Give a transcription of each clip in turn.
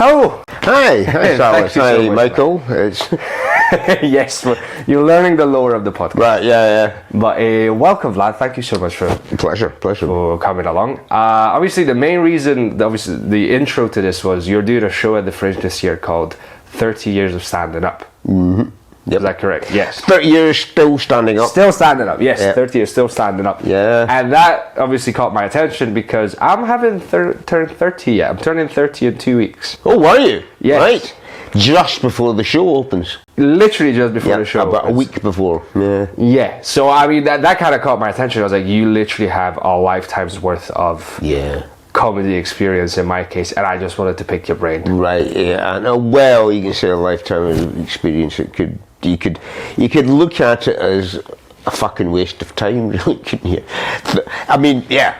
Hello. Hi, Silas. Thank you so much, Michael. It's Yes, you're learning the lore of the podcast. right. Yeah. But welcome, Vlad. Thank you so much for Pleasure. coming along. Obviously, the main reason, the intro to this was you're doing a show at the Fringe this year called 30 Years of Standing Up. Mm-hmm. Yep. Is that correct? Yes. 30 years still standing up. Still standing up, yes. Yep. 30 years still standing up. Yeah. And that obviously caught my attention because I'm having turned 30 yet. I'm turning 30 in 2 weeks. Oh, were you? Yes. Right. Just before the show opens. Literally just before the show about opens. a week before. Yeah. Yeah. So, I mean, that kind of caught my attention. I was like, you literally have a lifetime's worth of comedy experience in my case, and I just wanted to pick your brain. Right. Yeah. And well, you can say a lifetime of experience. You could look at it as a fucking waste of time, really, couldn't you? I mean, yeah.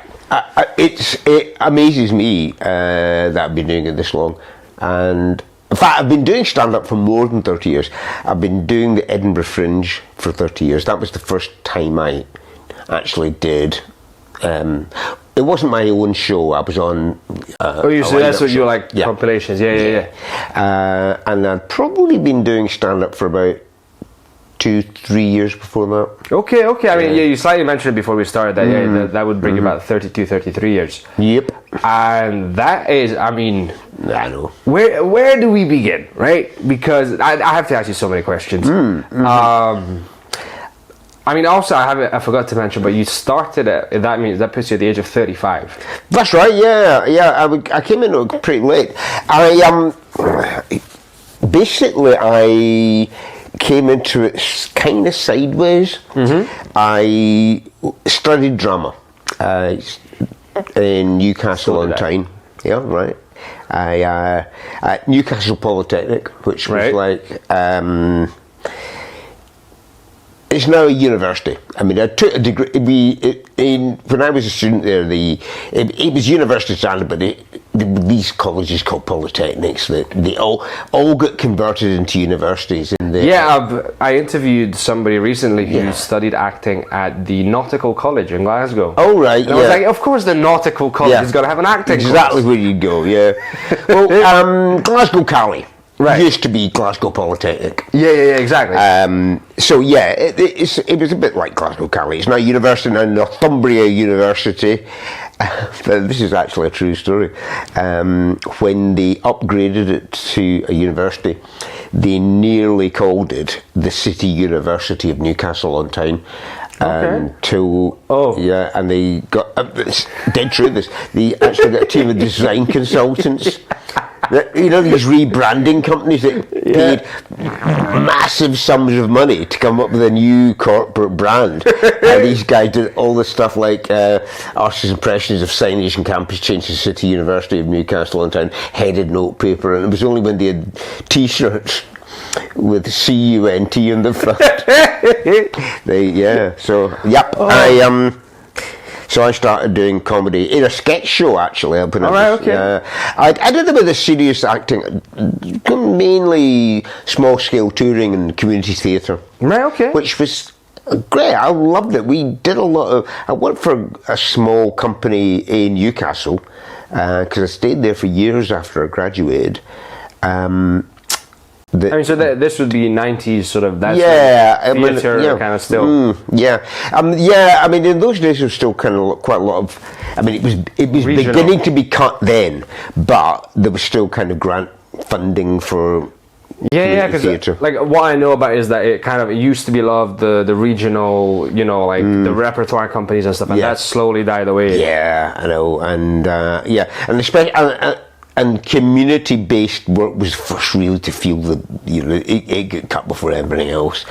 It amazes me that I've been doing it this long, and in fact, I've been doing stand-up for more than 30 years. I've been doing the Edinburgh Fringe for 30 years. That was the first time I actually did. It wasn't my own show. I was on. So that's what you like, compilations. Yeah. And I'd probably been doing stand-up for about 2-3 years before that. Okay. I mean, you slightly mentioned it before we started that. That would bring you about 32, 33 years. Yep. And that is, I mean, I know. Where do we begin, right? Because I have to ask you so many questions. I mean, also I forgot to mention, but you started that puts you at the age of 35. That's right. Yeah. I came into it pretty late. I came into it kind of sideways. I studied drama in Newcastle on Tyne. Yeah, right. I at Newcastle Polytechnic, which was like. It's now a university. I mean, I took a degree. When I was a student there, it was university standard, but these colleges called polytechnics, they all got converted into universities. I interviewed somebody recently who studied acting at the Nautical College in Glasgow. Oh right, I was like, of course, the Nautical College is going to have an acting. Exactly course. Where you go. Yeah. Well, Glasgow Cali. Right. Used to be Glasgow Polytechnic. Yeah, exactly. It was a bit like Glasgow Cali. It's now university, now Northumbria University. But this is actually a true story. When they upgraded it to a university, they nearly called it the City University of Newcastle on Tyne. And they got it's dead true. They actually got a team of design consultants. You know, these rebranding companies that paid massive sums of money to come up with a new corporate brand. And these guys did all this stuff like artists' impressions of signage and campus change to City University of Newcastle on Tyne, headed notepaper, and it was only when they had T-shirts with CUNT on the front. So I started doing comedy in a sketch show, actually. I did a bit of serious acting, mainly small-scale touring and community theatre. Right, okay. Which was great. I loved it. We did a lot of... I worked for a small company in Newcastle, because I stayed there for years after I graduated. This would be 90s sort of. That's theatre kind of still. I mean, in those days, there was still kind of quite a lot of. I mean, it was regional. Beginning to be cut then, but there was still kind of grant funding for. Because like what I know about is that it used to be a lot of the regional, the repertoire companies and stuff, and that slowly died away. Yeah, I know, and and especially. And community-based work was first really to feel it got cut before everything else.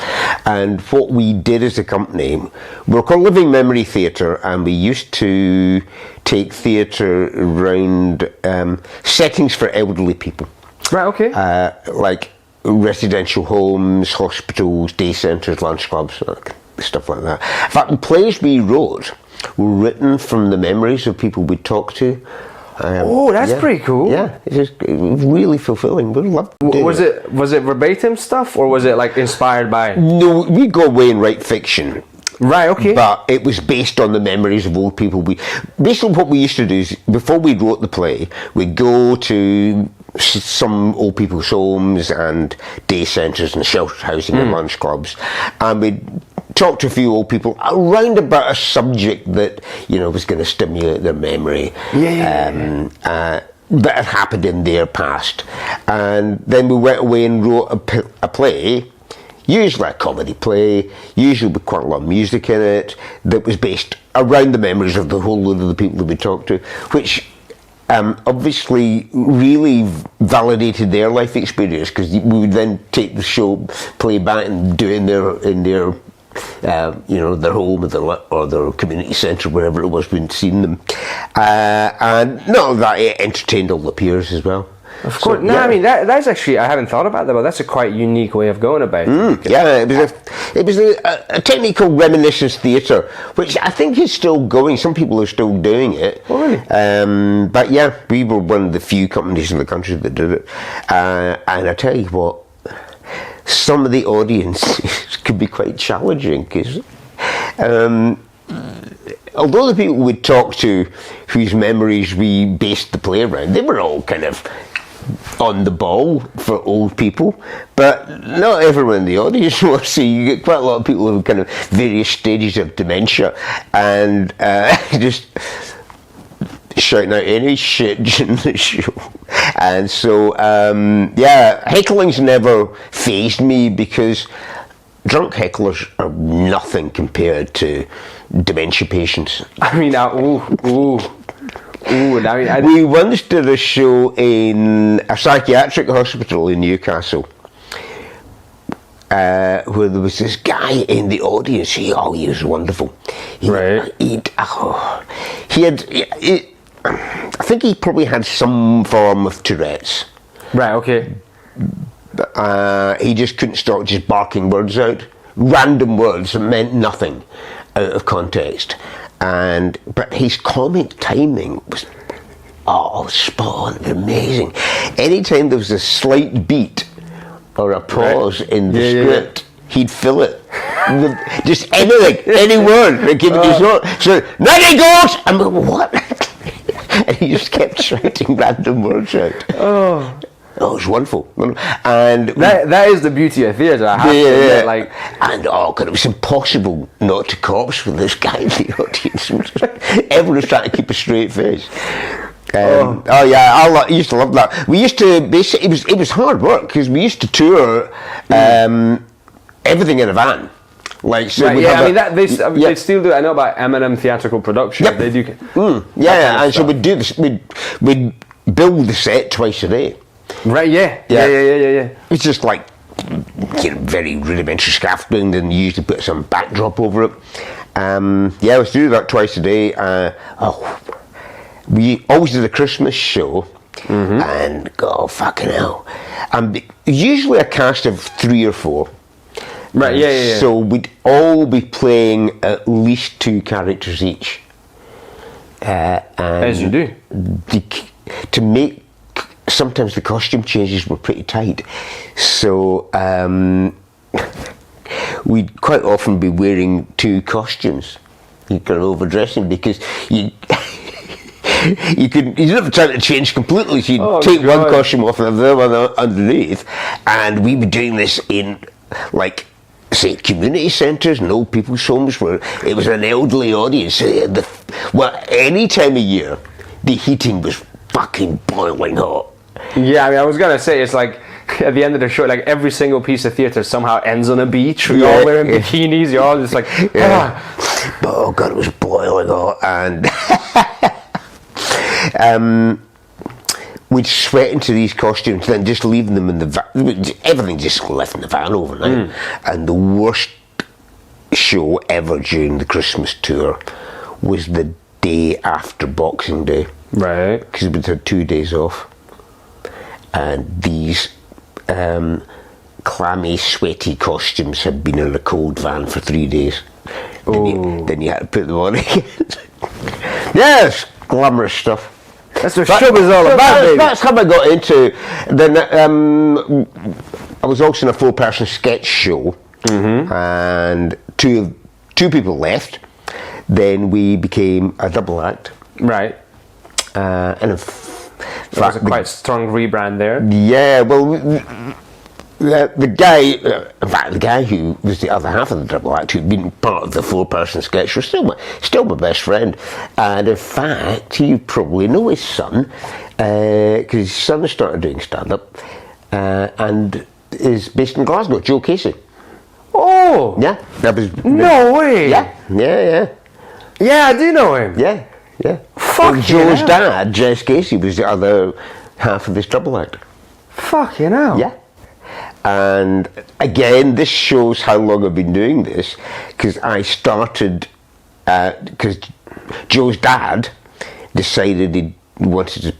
And what we did as a company, we were called Living Memory Theatre, and we used to take theatre around settings for elderly people. Right, okay. Like residential homes, hospitals, day centres, lunch clubs, stuff like that. In fact, the plays we wrote were written from the memories of people we'd talked to. That's pretty cool. Yeah, it was really fulfilling. We loved it. Was it verbatim stuff, or was it like inspired by? No, we go away and write fiction. Right, okay. But it was based on the memories of old people. Basically what we used to do is, before we wrote the play, we'd go to some old people's homes and day centres and sheltered housing and lunch clubs, and we'd talk to a few old people around about a subject that was going to stimulate their memory. That had happened in their past, and then we went away and wrote a play, usually a comedy play, usually with quite a lot of music in it, that was based around the memories of the whole load of the people that we talked to, which obviously really validated their life experience, because we would then take the play back and do it in their their home or their community centre, wherever it was we'd seen them, and not only that, it entertained all the peers as well. Of course. So, I mean that's actually, I haven't thought about that, but that's a quite unique way of going about it. It was a technique called reminiscence theatre, which I think is still going. Some people are still doing it. Oh, really? But yeah, we were one of the few companies in the country that did it, and I tell you what, some of the audiences could be quite challenging, because although the people we'd talk to whose memories we based the play around, they were all kind of on the ball for old people, but not everyone in the audience was. So you get quite a lot of people who have kind of various stages of dementia and just shouting out any shit during the show. And so heckling's never fazed me, because drunk hecklers are nothing compared to dementia patients. I mean, we once did a show in a psychiatric hospital in Newcastle, where there was this guy in the audience. He was wonderful. I think he probably had some form of Tourette's. Right, okay. He just couldn't stop just barking words out, random words that meant nothing out of context. But his comic timing was spot on, amazing. Anytime there was a slight beat or a pause in the script, he'd fill it with just anything, any word that came into his thought. So, now he goes! I'm like, what? And he just kept shouting random words out. Oh, it was wonderful. And that is the beauty of theatre. I have to admit, it was impossible not to corpse with this guy in the audience. Everyone was trying to keep a straight face. I used to love that. We used to basically, it was hard work, because we used to tour everything in a van. They still do. I know about M&M Theatrical Production. Yep. They do. And so we'd do this. We'd build the set twice a day. Right. Yeah. It's just like very rudimentary scaffolding, and you usually put some backdrop over it. We used to do that twice a day. We always did a Christmas show, and fucking hell, usually a cast of 3 or 4. Right, yeah. So we'd all be playing at least 2 characters each. As you do. To make, sometimes the costume changes were pretty tight. So we'd quite often be wearing 2 costumes. You kind of overdressing, because you didn't have time to change completely. So you'd take one costume off and have the other one underneath. And we'd be doing this in, say, community centres and old people's homes, where it was an elderly audience. Any time of year, the heating was fucking boiling hot. Yeah, I mean, I was gonna say, it's like at the end of the show, every single piece of theatre somehow ends on a beach. You're all wearing bikinis. You're all just like, oh god, it was boiling hot, and we'd sweat into these costumes, then just leaving them in the van. Everything just left in the van overnight. And the worst show ever during the Christmas tour was the day after Boxing Day. Right. Because we'd had 2 days off. And these clammy, sweaty costumes had been in a cold van for 3 days. Then you had to put them on again. Yes, glamorous stuff. That's what show is all about, baby. That's how I got into. Then I was also in a 4-person sketch show, and two people left. Then we became a double act, right? And There was a quite strong rebrand there. Yeah, well, the guy, in fact, the guy who was the other half of the double act, who'd been part of the 4-person sketch, was still my best friend. And in fact, you probably know his son, because his son has started doing stand-up, and is based in Glasgow, Joe Casey. Oh! Yeah, that was... No way! Yeah. Yeah, I do know him. Yeah. Fuck and Joe's dad, Jess Casey, was the other half of this double act. Fucking hell. Yeah. And again, this shows how long I've been doing this, because I started, because Joe's dad decided he wanted to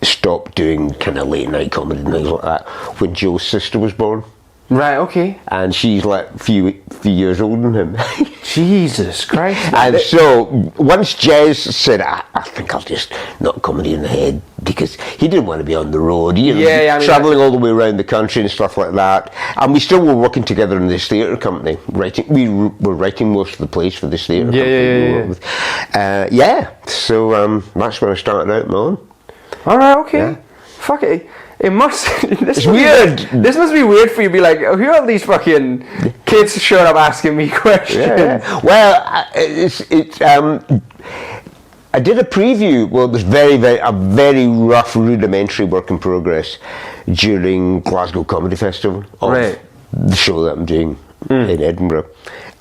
stop doing kind of late night comedy and things like that when Joe's sister was born. Right, okay. And she's like a few years older than him. Jesus Christ. And so once Jez said, I think I'll just knock comedy in the head, because he didn't want to be on the road, travelling all the way around the country and stuff like that. And we still were working together in this theatre company. We were writing most of the plays for this theatre company. So that's when I started out my own. Alright, okay. Yeah. Fuck it. It must. It's weird. This must be weird for you to be like, who are these fucking kids showing up asking me questions? Yeah. Well, I did a preview. Well, it was a very rough, rudimentary work in progress during Glasgow Comedy Festival of the show that I'm doing in Edinburgh,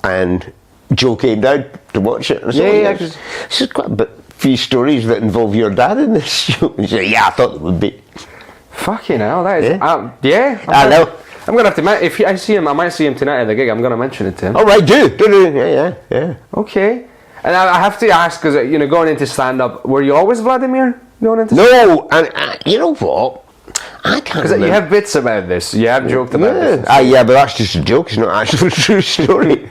and Joe came down to watch it. And this is quite a few stories that involve your dad in this show. And he said, I thought there would be. Fucking hell, that is... I know. I'm going to have to... If I see him, I might see him tonight at the gig. I'm going to mention it to him. All right, do. Yeah. Okay. And I have to ask, because, going into stand-up, were you always Vladimir going into No, and you know what? I can't remember. Because you have bits about this. You have joked about this. Yeah, but that's just a joke. It's not actually a true story.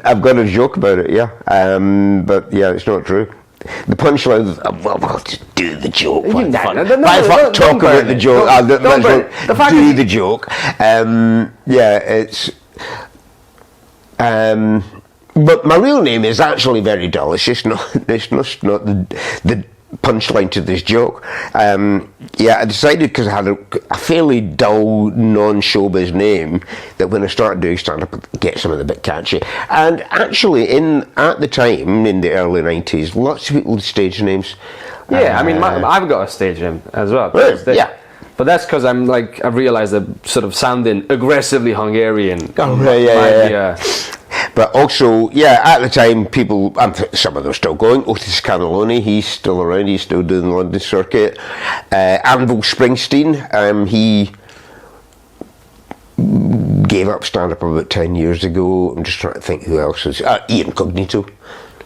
I've got a joke about it, but yeah, it's not true. The punchline is, well, just do the joke. Why the fuck talk about the joke? Do the joke. It's... but my real name is actually very dull. It's just not the punchline to this joke. I decided, because I had a fairly dull, non-showbiz name, that when I started doing stand-up, I'd get something a bit catchy. And actually, at the time, in the early 90s, lots of people with stage names. Yeah, I've got a stage name as well. Yeah. But that's because I realised that sort of sounding aggressively Hungarian. But also, at the time, people, some of them are still going. Otis Cannelloni, he's still around, he's still doing the London circuit. Anvil Springsteen, he gave up stand-up about 10 years ago. I'm just trying to think who else is. Ian Cognito,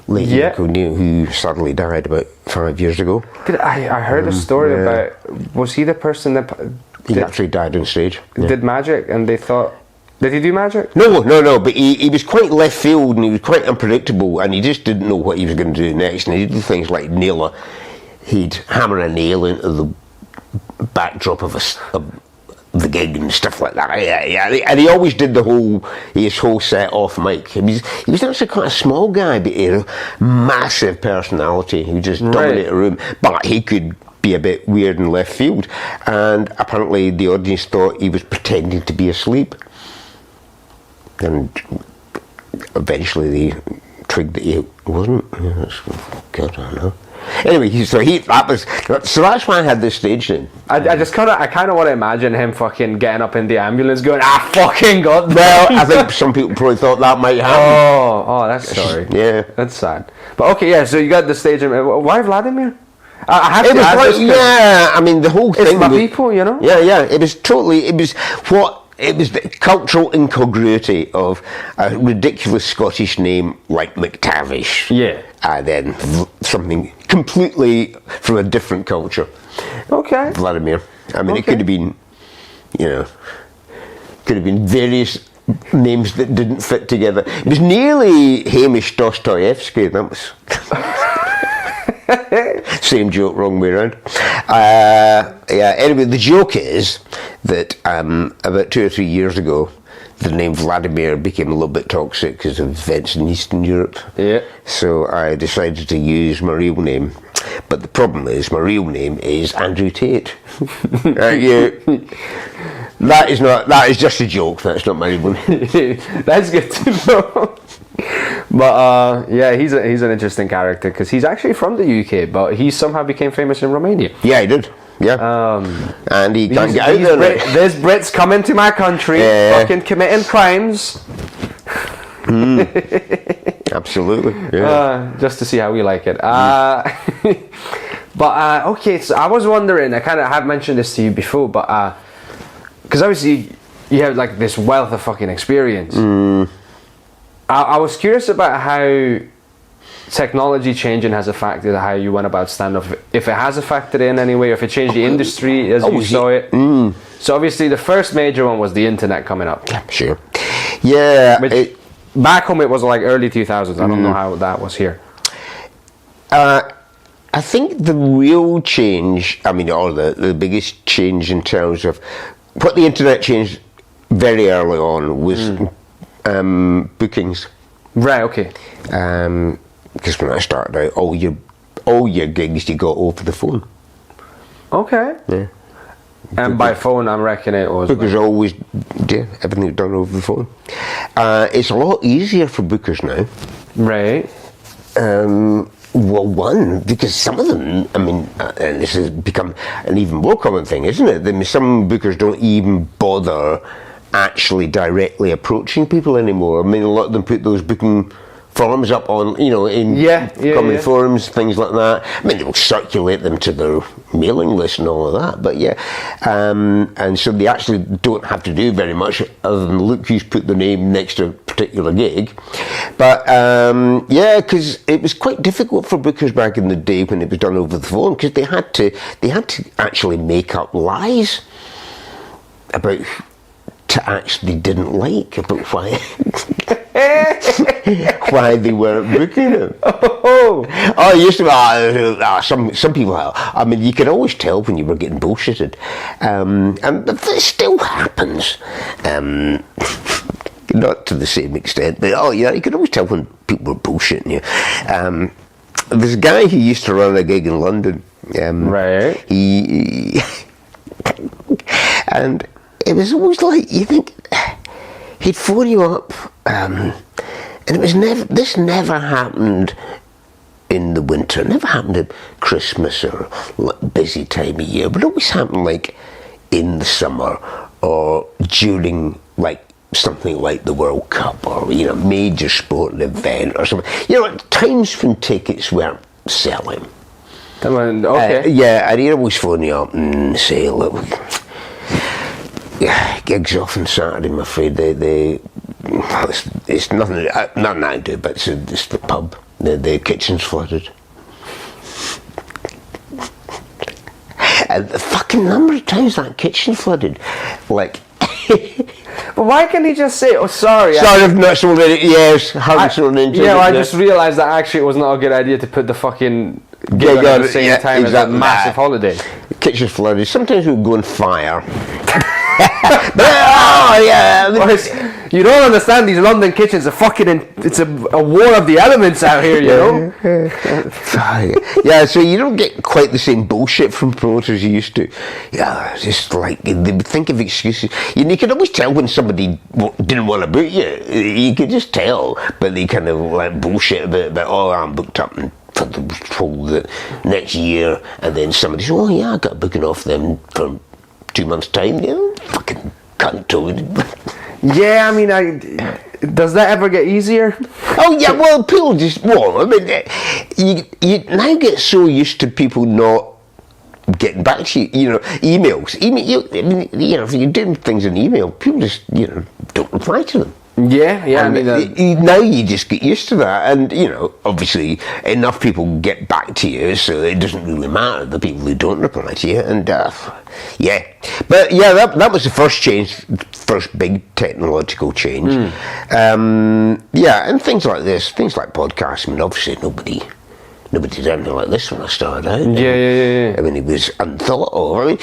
Ian Cognito, who sadly died about 5 years ago. I heard a story about, was he the person that... He actually died on stage. Did magic, and they thought... Did he do magic? No, but he was quite left field, and he was quite unpredictable, and he just didn't know what he was going to do next, and he'd do things like he'd hammer a nail into the backdrop of the gig and stuff like that. And he always did his whole set off mic. He was actually quite a small guy, but he had a massive personality. He would just dominate a room, but he could be a bit weird and left field, and apparently the audience thought he was pretending to be asleep. And eventually they trigged that he wasn't. God, I don't know. Anyway, so that's why I had this stage name. I kind of want to imagine him fucking getting up in the ambulance going, fucking God. Well, I think some people probably thought that might happen. Oh, that's sorry. Yeah. That's sad. But okay, so you got the stage name. Why Vladimir? I have to ask the whole thing. It's my people, Yeah, it was the cultural incongruity of a ridiculous Scottish name like McTavish. Yeah. And then something completely from a different culture. Okay. Vladimir. It could have been, various names that didn't fit together. It was nearly Hamish Dostoevsky. That was... Same joke, wrong way around. Anyway, the joke is that about 2 or 3 years ago, the name Vladimir became a little bit toxic because of events in Eastern Europe. Yeah. So I decided to use my real name. But the problem is, my real name is Andrew Tate. That is just a joke. That's not my real name. That's good to know. But yeah, he's an interesting character because he's actually from the UK, but he somehow became famous in Romania. Yeah, he did. Yeah. And he can't get out there. There's Brits coming to my country, fucking committing crimes. Absolutely. Yeah. Just to see how we like it. But okay, so I was wondering, I kind of have mentioned this to you before, but because obviously you have like this wealth of fucking experience. I was curious about how technology changing has affected how you went about stand-up, if it has affected it in any way, or if it changed the industry as you saw it. So obviously the first major one was the internet coming up. Sure. Yeah. Which, back home it was like early 2000s. I don't know how that was here. I think the real change, I mean, or the biggest change in terms of what the internet changed very early on was bookings. Right, okay. Because when I started out, all your gigs you got over the phone. Okay. Yeah. And by phone, I'm reckoning it was... Bookers always, everything done over the phone. It's a lot easier for bookers now. Right. Well, one, because some of them, I mean, and this has become an even more common thing, isn't it? I mean, some bookers don't even bother actually directly approaching people anymore. I mean, a lot of them put those booking forums up on, in common forums, things like that. I mean, they'll circulate them to their mailing list and all of that, but and so they actually don't have to do very much other than look who's put their name next to a particular gig. But because it was quite difficult for bookers back in the day when it was done over the phone, because they had to actually make up lies about to actually didn't like about why why they weren't booking him. It used to be some people. I mean, you could always tell when you were getting bullshitted, and it still happens. Not to the same extent, but you could always tell when people were bullshitting you. There's a guy who used to run a gig in London. Right. He and it was always like, you think, he'd phone you up, and it was this never happened in the winter, never happened at Christmas or busy time of year, but it always happened like in the summer or during like something like the World Cup or, major sporting event or something. Times when tickets weren't selling. Okay. And he'd always phone you up and say, look, gigs off on Saturday, I'm afraid. It's nothing I do, but it's the pub. The kitchen's flooded. And the fucking number of times that kitchen flooded, like. But why can't he just say, "Oh, sorry"? Sorry, I've not sold it. Yes, haven't sold it. Yeah, I just realised that actually it was not a good idea to put the fucking gig on at the same time as that massive holiday. The kitchen's flooded. Sometimes we'll go on fire. You don't understand, these London kitchens are it's a war of the elements out here, so you don't get quite the same bullshit from promoters you used to. Just like they would think of excuses. You could always tell when somebody didn't want to book you. You could just tell, but they kind of like bullshit about I'm booked up and for the next year, and then somebody says, I got a booking off them for 2 months' time. Fucking cunt toad. Yeah, I mean, does that ever get easier? Well, people just, I mean, you now get so used to people not getting back to you, emails. If you're doing things in email, people just, don't reply to them. Yeah, I mean... now you just get used to that, and, obviously enough people get back to you, so it doesn't really matter, the people who don't reply to you, and, But, that was the first big technological change. And things like this, things like podcasts, I mean, obviously nobody did anything like this when I started out. Yeah. I mean, it was unthought of. I mean,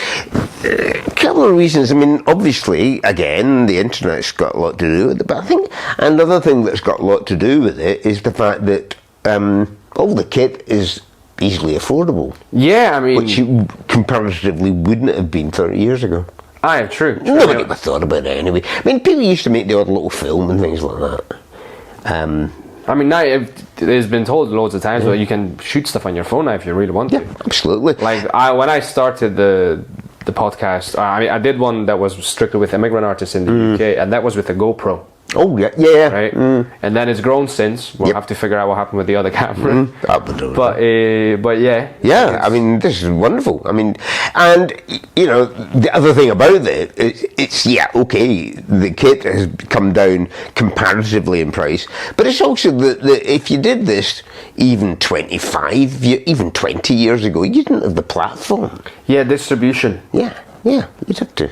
a couple of reasons. I mean, obviously, again, the internet's got a lot to do with it, but I think another thing that's got a lot to do with it is the fact that all the kit is easily affordable. Yeah, I mean, Which you comparatively wouldn't have been 30 years ago. aye, true. Nobody would have thought about it anyway. I mean, people used to make the odd little film and things like that. I mean, now it's been told loads of times that you can shoot stuff on your phone now if you really want to. Absolutely. Like when I started the podcast, I did one that was strictly with immigrant artists in the UK, and that was with a GoPro. Oh yeah. Right, and then it's grown since. We'll have to figure out what happened with the other camera. But yeah. Yeah, I mean, this is wonderful. I mean, and you know, the other thing about it, it's okay. The kit has come down comparatively in price, but it's also that if you did this even 20 years ago, you didn't have the platform. Yeah, distribution. Yeah, you'd have to.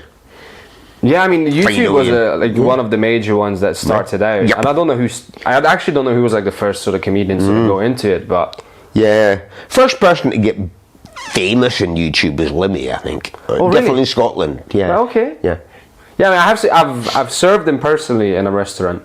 Yeah, I mean, YouTube was one of the major ones that started out, and I actually don't know who was like the first sort of comedians to go into it, but yeah, first person to get famous in YouTube was Limmy, I think. Oh, definitely really? in Scotland. Yeah. Okay. Yeah. Yeah, I mean, I've served him personally in a restaurant,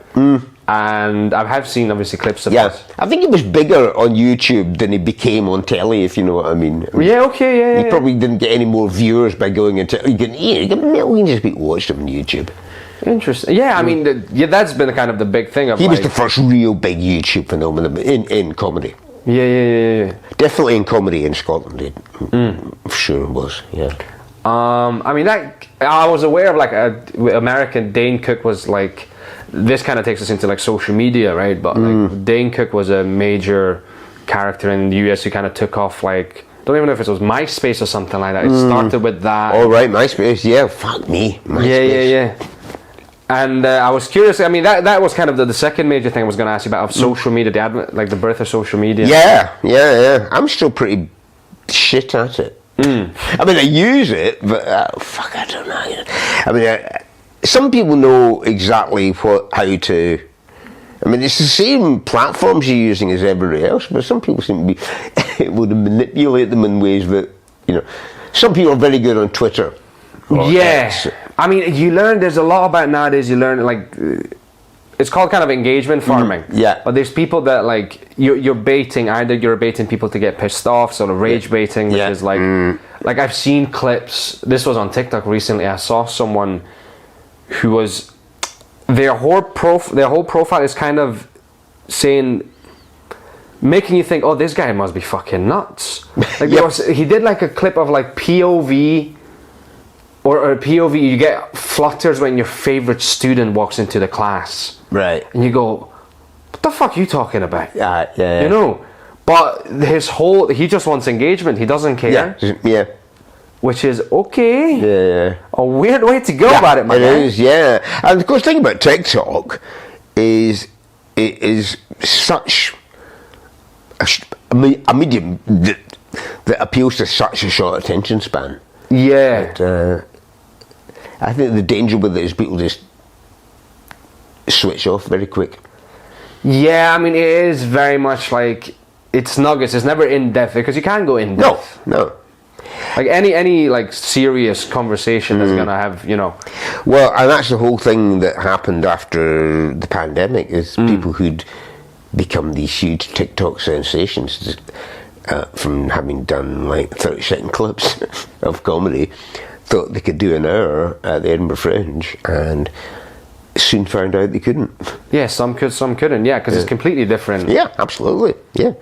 and I have seen obviously clips of Yeah, this. I think he was bigger on YouTube than he became on telly, if you know what I mean. Yeah, okay, yeah. He probably didn't get any more viewers by going into. You get millions of people watched him on YouTube. Interesting. Yeah, I mean, that's been kind of the big thing of. He was the first real big YouTube phenomenon in comedy. Yeah. Definitely in comedy in Scotland. For sure it was. Yeah. I mean, I was aware of like American Dane Cook was like. This kind of takes us into like social media, right? But like Dane Cook was a major character in the US who kind of took off like, don't even know if it was MySpace or something like that. It started with that. Oh right, MySpace. Yeah, fuck me. MySpace. Yeah. And I was curious. I mean, that was kind of the second major thing I was going to ask you about of social media, the birth of social media. Yeah. I'm still pretty shit at it. I mean, I use it, but I don't know. I mean. Some people know exactly how to. I mean, it's the same platforms you're using as everybody else, but some people seem to be able to manipulate them in ways that, you know. Some people are very good on Twitter. Yeah, I mean, you learn. There's a lot about nowadays. You learn like it's called kind of engagement farming. Yeah. But there's people that like you're baiting. Either you're baiting people to get pissed off, sort of rage baiting, which is like I've seen clips. This was on TikTok recently. I saw someone who was their whole profile is kind of saying, making you think, oh, this guy must be fucking nuts. Like he did like a clip of like POV or POV. You get flutters when your favorite student walks into the class, right? And you go, what the fuck are you talking about? Yeah. You know, but he just wants engagement. He doesn't care. Yeah. Which is okay. Yeah. A weird way to go about it, man. It is, yeah. And of course, the thing about TikTok is it is such a medium that appeals to such a short attention span. Yeah. But, I think the danger with it is people just switch off very quick. Yeah, I mean, it is very much like it's nuggets. It's never in depth because you can't go in depth. No. Like any like serious conversation is gonna have, you know. Well, and that's the whole thing that happened after the pandemic is people who'd become these huge TikTok sensations from having done like 30-second clips of comedy, thought they could do an hour at the Edinburgh Fringe, and soon found out they couldn't. Yeah, some could, some couldn't. Yeah, because it's completely different. Yeah, absolutely. Yeah.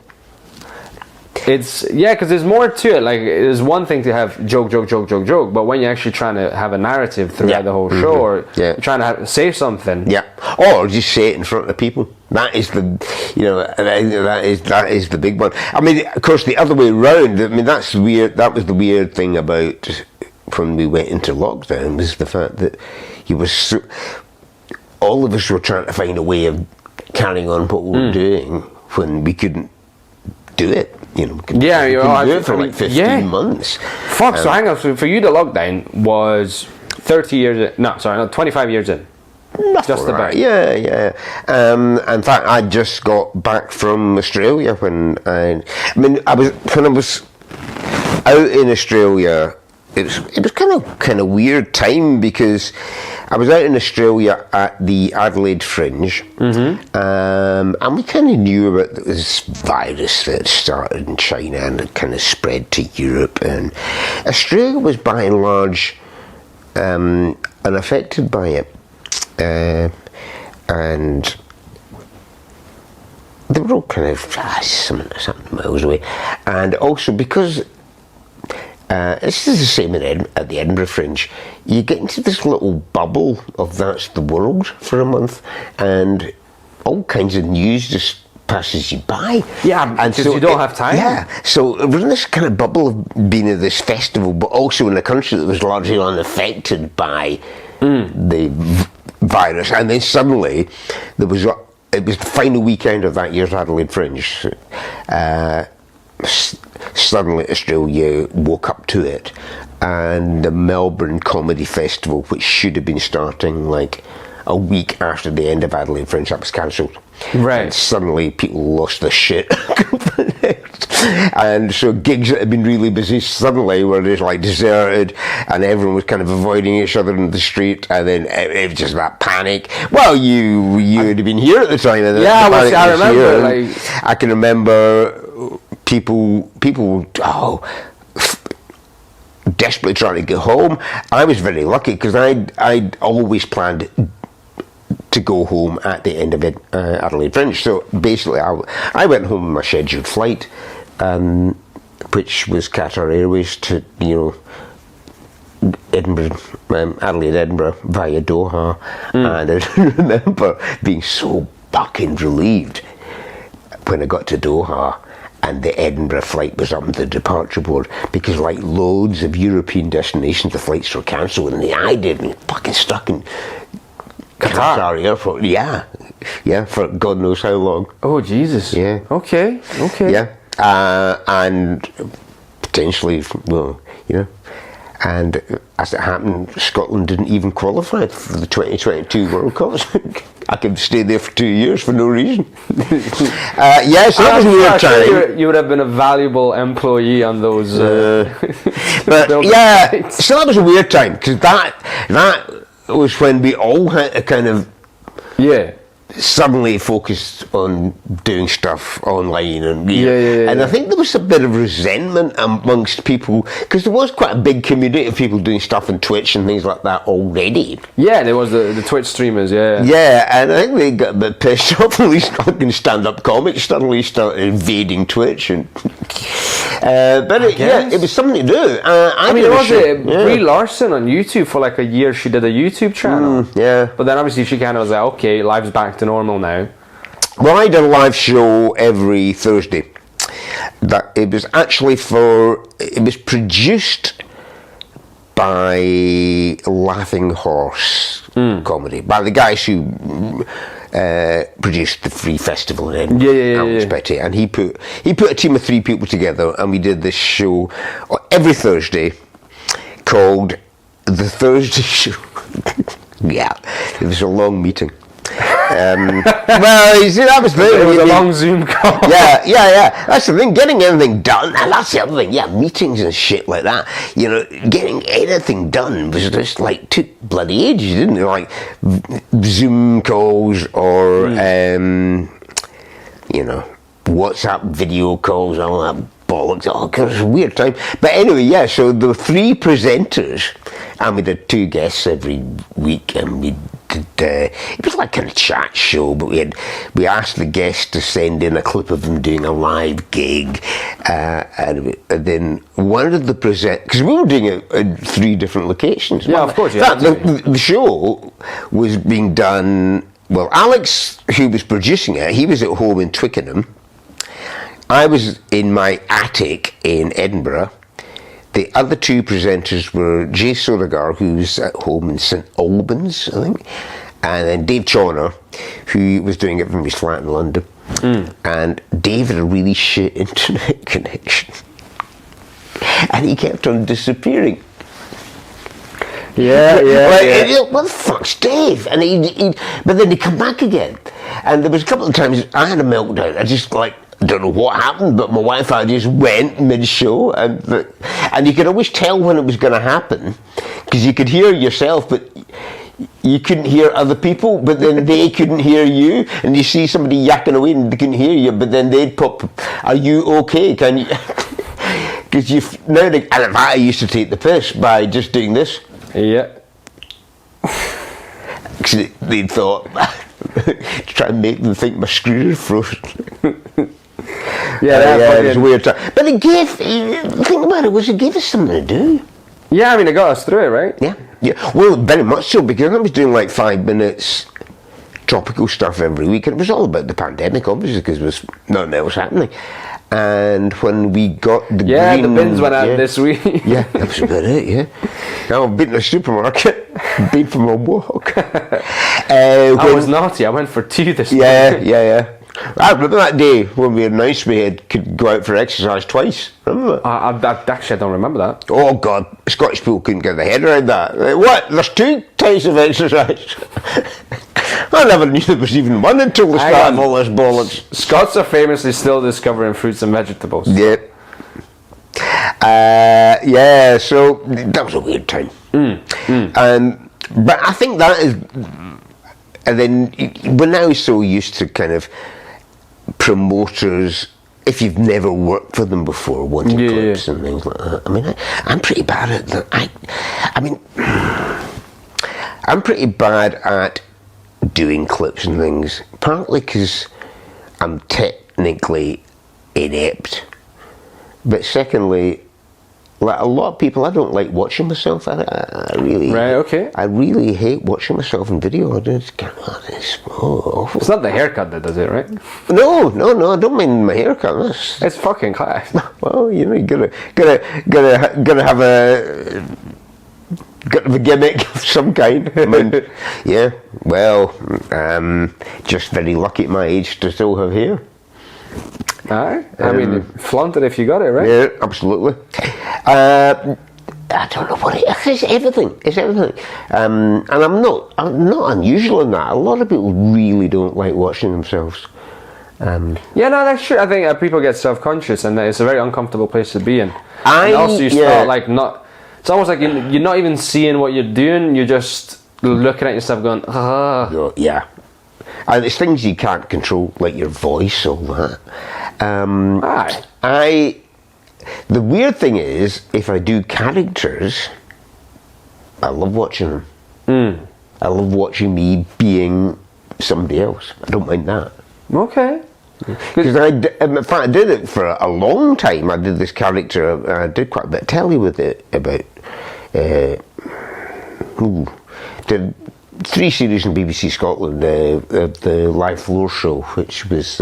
It's because there's more to it. Like, there's one thing to have joke, but when you're actually trying to have a narrative throughout the whole show, or you're trying to say something, or just say it in front of people. That is that is the big one. I mean, of course, the other way around. I mean, that's weird. That was the weird thing about when we went into lockdown, was the fact that all of us were trying to find a way of carrying on what we were doing when we couldn't do it. You know, we couldn't do it for like 15 months. Fuck, so hang on, so for you the lockdown was 25 years in. Just about. Yeah. In fact, I just got back from Australia when I was out in Australia. It was kind of weird time because I was out in Australia at the Adelaide Fringe, and we kind of knew about this virus that started in China and it kind of spread to Europe, and Australia was by and large unaffected by it, and they were all kind of some miles away, and also because this is the same at the Edinburgh Fringe, you get into this little bubble of that's the world for a month, and all kinds of news just passes you by. Yeah, because you don't have time. Yeah, so we're in this kind of bubble of being at this festival, but also in a country that was largely unaffected by the virus, and then suddenly it was the final weekend of that year's Adelaide Fringe. Suddenly Australia woke up to it, and the Melbourne Comedy Festival, which should have been starting like a week after the end of Adelaide Fringe, that was cancelled. Right. And suddenly people lost their shit. And so gigs that had been really busy suddenly were just like deserted, and everyone was kind of avoiding each other in the street, and then it was just that panic. Well, you would have been here at the time. And yeah, I remember. Like, I can remember people desperately trying to get home. I was very lucky because I'd always planned to go home at the end of Adelaide Fringe. So basically, I went home on my scheduled flight, which was Qatar Airways to Edinburgh, Adelaide, Edinburgh via Doha, and I remember being so fucking relieved when I got to Doha and the Edinburgh flight was up on the departure board, because like loads of European destinations, the flights were cancelled, and I didn't fucking stuck in Qatar airport. Yeah, for God knows how long. Oh Jesus. Yeah. Okay. Yeah, and potentially, and as it happened, Scotland didn't even qualify for the 2022 World Cup. I could stay there for 2 years for no reason. Yes, that was a weird time. You would have been a valuable employee on those. But yeah, so that was a weird time, because that was when we all had to kind of suddenly focused on doing stuff online, and and I think there was a bit of resentment amongst people, because there was quite a big community of people doing stuff on Twitch and things like that already. Yeah, there was the Twitch streamers. Yeah, and I think they got a bit pissed off. At least fucking stand-up comics suddenly started invading Twitch, and it was something to do. I mean, there was Brie Larson on YouTube for like a year. She did a YouTube channel. But then obviously she kind of was like, okay, life's back to normal now. Well, I did a live show every Thursday. It was produced by Laughing Horse Comedy, by the guys who produced the Free Festival in Edinburgh. And he put a team of 3 people together, and we did this show every Thursday called The Thursday Show. Yeah, it was a long meeting. Well, you see, that was the thing. It was a long Zoom call. Yeah. That's the thing. Getting anything done, and that's the other thing. Yeah, meetings and shit like that. Getting anything done was just like took bloody ages, didn't it? Like Zoom calls or WhatsApp video calls, all that bollocks. Oh, God, it was a weird time. But anyway, so there were 3 presenters, and we did 2 guests every week, and we did. It was like kind of chat show, but we asked the guests to send in a clip of them doing a live gig, and then one of the because we were doing it in 3 different locations. Yeah, of course. The show was being done. Well, Alex, who was producing it, he was at home in Twickenham. I was in my attic in Edinburgh. The other 2 presenters were Jay Sodagar, who's at home in St Albans, I think, and then Dave Chawner, who was doing it from his flat in London. And Dave had a really shit internet connection, and he kept on disappearing. What the fuck's Dave? And but then he'd come back again, and there was a couple of times I had a meltdown. I just I don't know what happened, but my Wi-Fi just went mid-show, and you could always tell when it was going to happen, because you could hear yourself, but you couldn't hear other people, but then they couldn't hear you, and you see somebody yapping away and they couldn't hear you, but then they'd pop, "Are you okay? Can you?" Because now, and I used to take the piss by just doing this. Yeah. Because they thought, try and make them think my screw is frozen. Yeah, it was a weird time. But it gave, think about it, it gave us something to do. Yeah, I mean, it got us through it, right? Yeah. Well, very much so, because I was doing like 5 minutes topical stuff every week, and it was all about the pandemic, obviously, because there was nothing else happening. And when we got the green... the bins went out this week. Yeah, that was about it, yeah. Now I've been to the supermarket, been for my walk. I was naughty, I went for 2 this morning. Yeah. I remember that day when we announced we could go out for exercise twice. Remember that? Actually, I don't remember that. Oh God, Scottish people couldn't get their head around that. Like, what? There's 2 types of exercise. I never knew there was even one until the start of all this bollocks. Scots are famously still discovering fruits and vegetables. Yeah. So that was a weird time. But I think that is, and then we're now so used to kind of promoters, if you've never worked for them before, wanting clips and things like that. I mean, I'm pretty bad at that. I'm pretty bad at doing clips and things, partly because I'm technically inept, but secondly, like a lot of people, I don't like watching myself. I really hate watching myself in video. It's awful. It's not the haircut that does it, right? No, I don't mind my haircut. It's fucking class. Well, you know, you gotta have a gimmick of some kind. I mean, yeah. Well, just very lucky at my age to still have hair. Aye. I mean, flaunt it if you got it, right? Yeah, absolutely. I don't know what it is. It's everything. And I'm not unusual in that. A lot of people really don't like watching themselves. Yeah, no, that's true. I think people get self-conscious, and it's a very uncomfortable place to be in. And also, you start like not. It's almost like you're not even seeing what you're doing. You're just looking at yourself, going, ah. Yeah. And it's things you can't control, like your voice, all that. The weird thing is, if I do characters, I love watching them. I love watching me being somebody else. I don't mind that. Okay. Because in fact, I did it for a long time. I did this character. I did quite a bit of telly with it about. Did 3 series in BBC Scotland. The Live Floor Show, which was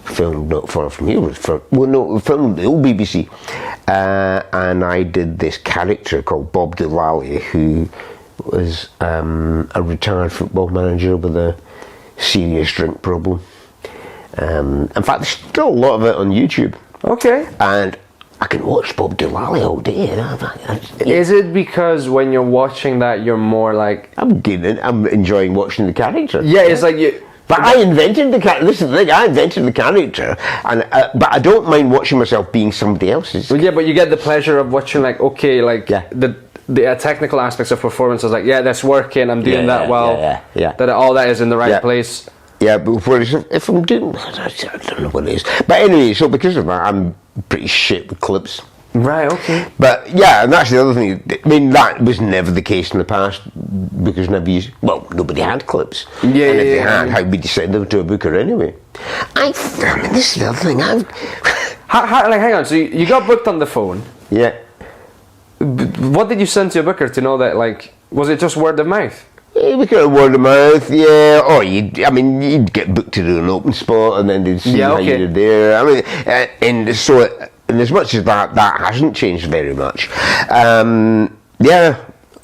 filmed not far from here. Filmed at the old BBC, and I did this character called Bob Delally, who was a retired football manager with a serious drink problem. In fact, there's still a lot of it on YouTube. Okay. And I can watch Bob Delally all day. Is it because when you're watching that, you're more like... I'm enjoying watching the character. Yeah, it's like you... But I invented the character. This is the thing. I invented the character, and but I don't mind watching myself being somebody else's. Well, yeah, but you get the pleasure of watching, like, okay, like the technical aspects of performance is like, yeah, that's working. I'm doing that well. Yeah. That all that is in the right place. Yeah, but if I'm doing, I don't know what it is. But anyway, so because of that, I'm pretty shit with clips. Right, okay. But yeah, and that's the other thing. I mean, that was never the case in the past because nobody had clips. Yeah, and if they had, how would you send them to a booker anyway? I mean, this is the other thing. Hang on. So you got booked on the phone. Yeah. What did you send to your booker to know that? Like, was it just word of mouth? Yeah, we got a word of mouth, yeah. Or you'd get booked to do an open spot, and then they'd see how you did there. I mean, and as much as that hasn't changed very much.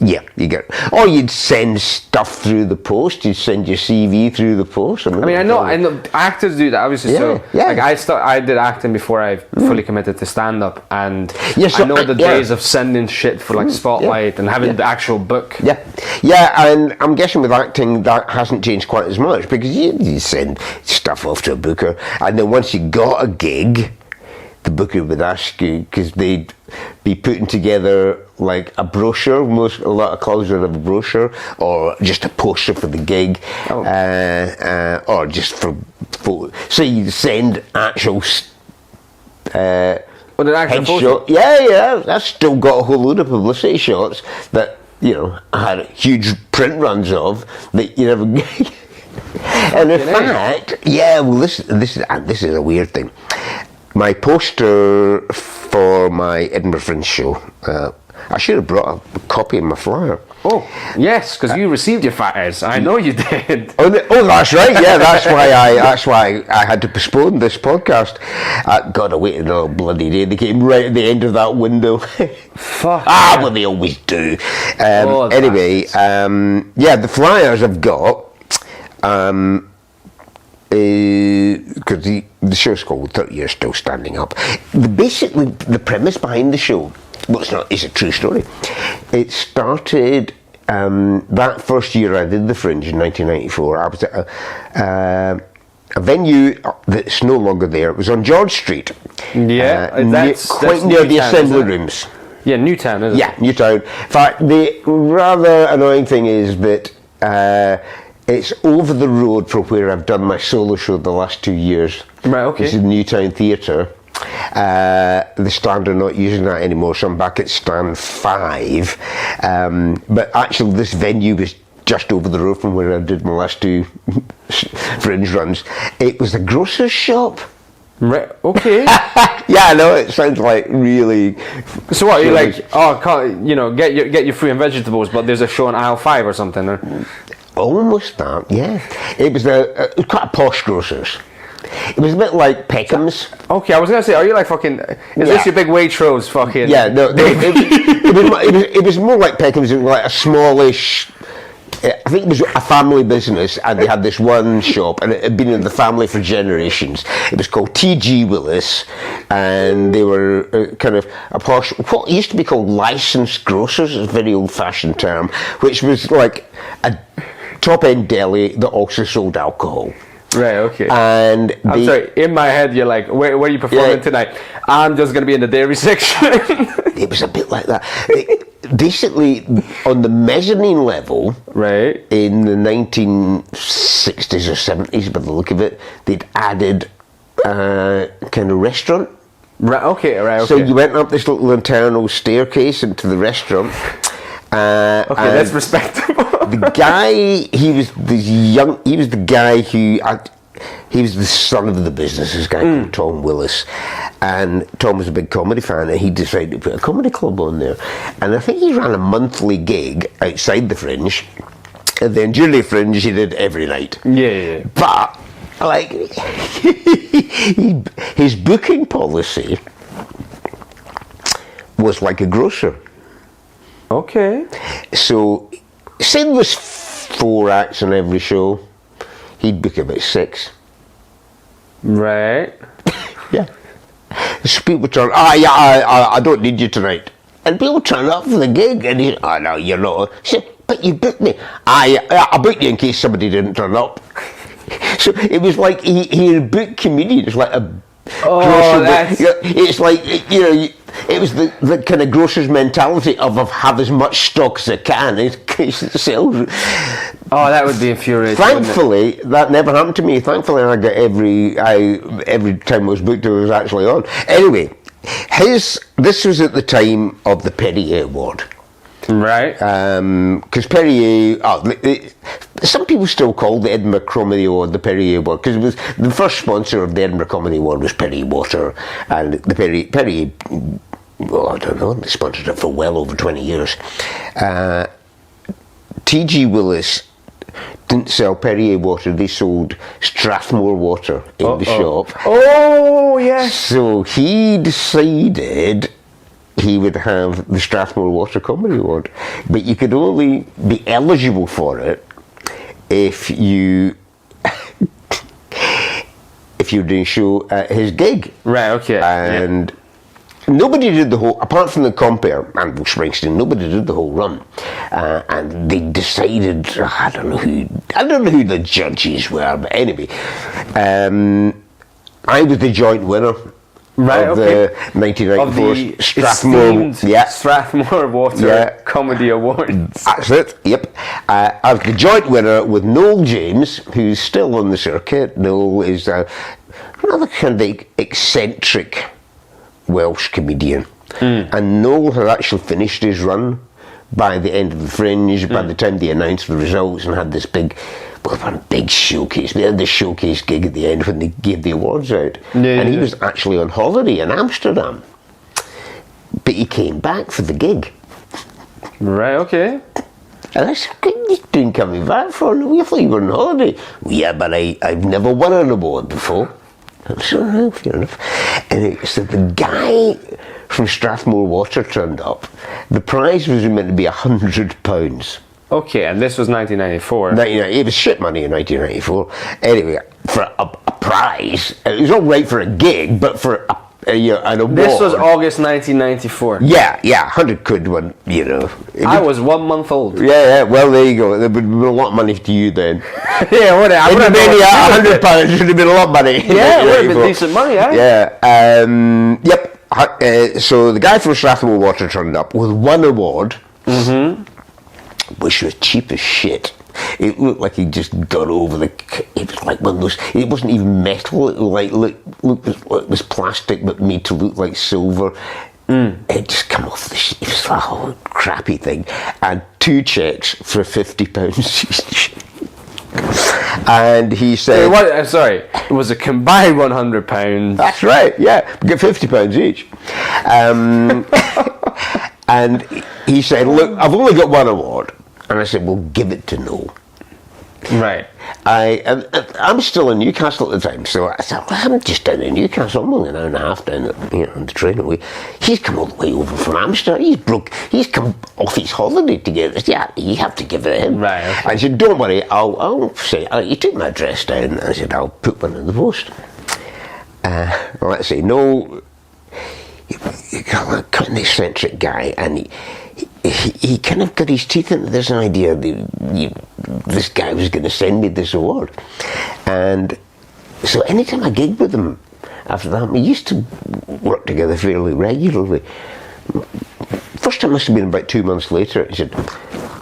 Yeah, you get it. Or you'd send stuff through the post. You'd send your CV through the post. I know actors do that, obviously. Like I did acting before I fully committed to stand up, and I know the days of sending shit for like Spotlight and having the actual book. Yeah, and I'm guessing with acting that hasn't changed quite as much because you send stuff off to a booker, and then once you got a gig, the booker would ask you, because they'd be putting together like a brochure. A lot of clubs would have a brochure, or just a poster for the gig, or just for photos. So you send actual headshot. Yeah. That's still got a whole load of publicity shots that, you know, I had huge print runs of that you never get. And in fact, this is a weird thing. My poster for my Edinburgh Fringe show, I should have brought a copy of my flyer. Oh, yes, because you received your flyers. I know you did. Oh, that's right. Yeah, that's why I had to postpone this podcast. God, I waited all bloody day. They came right at the end of that window. Fuck. Well, they always do. Anyway, the flyers I've got. Because the show's called 30 Years Still Standing Up. Basically, the premise behind the show, well, it's a true story. It started that first year I did the Fringe in 1994. I was at a venue that's no longer there. It was on George Street. Yeah, that's quite near the Assembly Rooms. Yeah, Newtown, isn't it? Yeah, Newtown. In fact, the rather annoying thing is that it's over the road from where I've done my solo show the last 2 years. Right, okay. This is Newtown Theatre. The Stand are not using that anymore, so I'm back at Stand 5. But actually, this venue was just over the road from where I did my last 2 Fringe runs. It was a grocer's shop. Right, okay. Yeah, I know, it sounds like really... So what, you're like, get your fruit and vegetables, but there's a show on aisle 5 or something? Or? Almost that, yeah. It was quite a posh grocer's. It was a bit like Peckham's. Okay, I was going to say, are you like fucking... Is this your big Waitrose fucking... Yeah, no, it was more like Peckham's. It was like a smallish... I think it was a family business, and they had this one shop, and it had been in the family for generations. It was called T.G. Willis, and they were kind of a posh, what used to be called licensed grocers, is a very old-fashioned term, which was like a top-end deli that also sold alcohol. Right, okay. And I'm sorry, in my head you're like, where are you performing tonight? I'm just going to be in the dairy section. It was a bit like that. Basically, on the mezzanine level, right, in the 1960s or 70s, by the look of it, they'd added kind of restaurant. Right, okay. So you went up this little internal staircase into the restaurant. Okay, that's respectable. The guy, he was the guy who, he was the son of the business, this guy called Tom Willis, and Tom was a big comedy fan, and he decided to put a comedy club on there, and I think he ran a monthly gig outside the Fringe, and then during the Fringe he did every night. Yeah. But, like, his booking policy was like a grocer. Okay. So, say there was 4 acts on every show, he'd book about 6. Right. Yeah. So people turn, I don't need you tonight. And people turn up for the gig, and he, no, you're not. He said, but you booked me. I booked you in case somebody didn't turn up. So it was like he had booked comedians like a grocer. It's like, it was the kind of grocer's mentality of have as much stock as I can in case it sells. Oh, that would be infuriating. Thankfully, that never happened to me. Thankfully, I got every time I was booked, I was actually on. Anyway, this was at the time of the Perrier Award. Right. Because Perrier, some people still call the Edinburgh Comedy Award the Perrier Award, because it was the first sponsor of the Edinburgh Comedy Award was Perrier Water, and the Perrier, well, I don't know, they sponsored it for well over 20 years. T.G. Willis didn't sell Perrier water, they sold Strathmore water in the shop. Oh, yes. So he decided he would have the Strathmore Water Comedy Award, but you could only be eligible for it if you were doing a show at his gig. Right, okay. And nobody did the whole, apart from the compere and Bruce Springsteen, nobody did the whole run. And they decided, I don't know who the judges were, but anyway, I was the joint winner. Right, of okay. the 1994 Of the Strathmore, esteemed Strathmore Water Comedy Awards. That's it, yep. As the joint winner with Noel James, who's still on the circuit. Noel is another kind of eccentric Welsh comedian. And Noel had actually finished his run by the end of the Fringe, by the time they announced the results, and had this big showcase. They had the showcase gig at the end when they gave the awards out. And he was actually on holiday in Amsterdam. But he came back for the gig. Right, okay. And I said, what are you doing coming back for? We thought you were on holiday. Well, yeah, but I've never won an award before. I said, oh, fair enough. And so the guy from Strathmore Water turned up. The prize was meant to be £100. Okay, and this was 1994. It was shit money in 1994. Anyway, for a prize, it was all right for a gig, but for an award. This was August 1994. Yeah, £100 when, I was 1 month old. Yeah, well, there you go. There would have been a lot of money to you then. Yeah, what? I would have been £100 would have been a lot of money. Yeah, it would have been decent money, eh? Yeah. Yep. So the guy from Strathmore Water turned up with one award, which was cheap as shit. It looked like he'd just gone over it was like one of those. It wasn't even metal. It was plastic, but made to look like silver. It just come off the sheet. It was a whole crappy thing, and 2 checks for £50 each. And he said, sorry, it was a combined £100. That's right, yeah, get £50 each. And he said, look, I've only got one award. And I said, well, give it to Noel. Right. I'm still in Newcastle at the time, so I said, well, I'm just down in Newcastle. I'm only an hour and a half down on the train away. He's come all the way over from Amsterdam. He's come off his holiday to get this. Yeah, you have to give it him. Right. Okay. I said, don't worry, I'll say, you took my address down. I said, I'll put one in the post. Let's say, no, you're kind of eccentric guy, and he kind of got his teeth into this idea that this guy was going to send me this award. And so anytime I gigged with him after that, we used to work together fairly regularly. First time must have been about 2 months later. He said,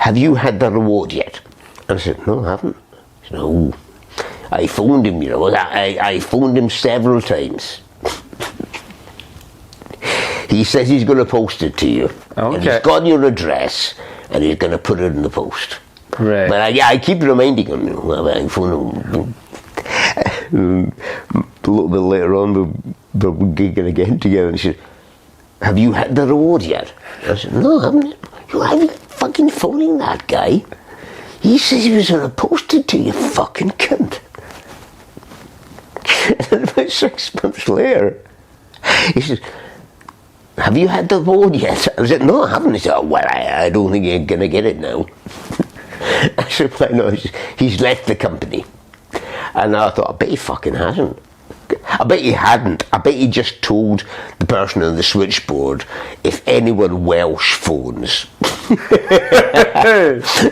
have you had that award yet? And I said, no, I haven't. He said, no. I phoned him, I phoned him several times. He says he's going to post it to you. Okay. And he's got your address, and he's going to put it in the post. Right. But I keep reminding him, I phone him. A little bit later on, we're gigging again together, and he said, have you had that award yet? I said, no, I haven't. Why are you fucking phoning that guy? He says he was going to post it to you, fucking cunt. And about 6 months later, he says, have you had the award yet? I said, no, I haven't. He said, oh, well, I don't think you're going to get it now. I said, well, no, he's left the company. And I thought, I bet he fucking hasn't. I bet he hadn't. I bet he just told the person on the switchboard, if anyone Welsh phones,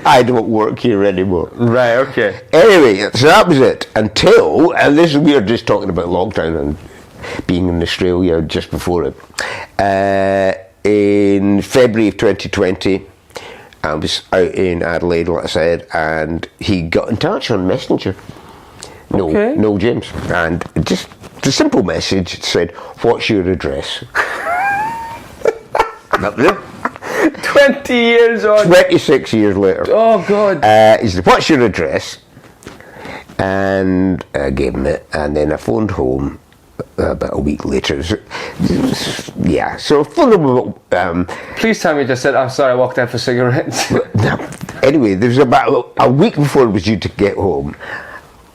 I don't work here anymore. Right, okay. Anyway, so that was it. Until, and this we were just talking about lockdown and being in Australia just before it. In February of 2020, I was out in Adelaide, like I said, and he got in touch on Messenger. No, James. And just the simple message said, what's your address? That was it. 20 years on. 26 years later. Oh, God. He said, what's your address? And I gave him it, and then I phoned home about a week later. Yeah, so please tell me you just said, I'm sorry, I walked out for cigarettes. Anyway, there was about a week before I was due to get home.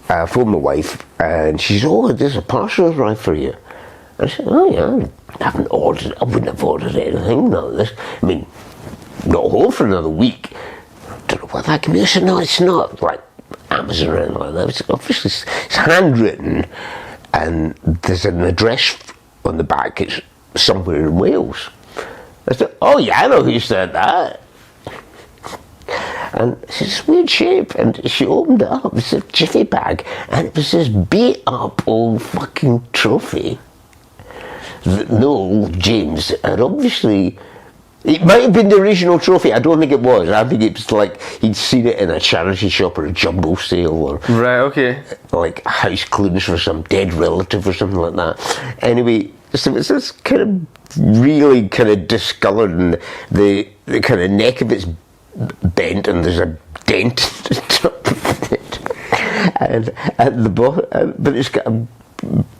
I phoned my wife, and she said, oh, there's a parcel arrived for you. I said, oh yeah, I wouldn't have ordered anything, none of this. I mean, not home for another week. Don't know what that can be. I said, no, it's not like Amazon or anything like that. It's obviously it's handwritten, and there's an address on the back. It's somewhere in Wales. I said, oh yeah, I know who said that. And it's this weird shape, and she opened it up. It's a jiffy bag, and it was this beat up old fucking trophy that Noel James had obviously. It might have been the original trophy. I don't think it was. I think it's like he'd seen it in a charity shop or a jumbo sale or Right, okay. like house clearance for some dead relative or something like that. Anyway, so it's this kind of really kind of discoloured, and the kind of neck of it's bent, and there's a dent at the top of it, and at the bottom, but it's got a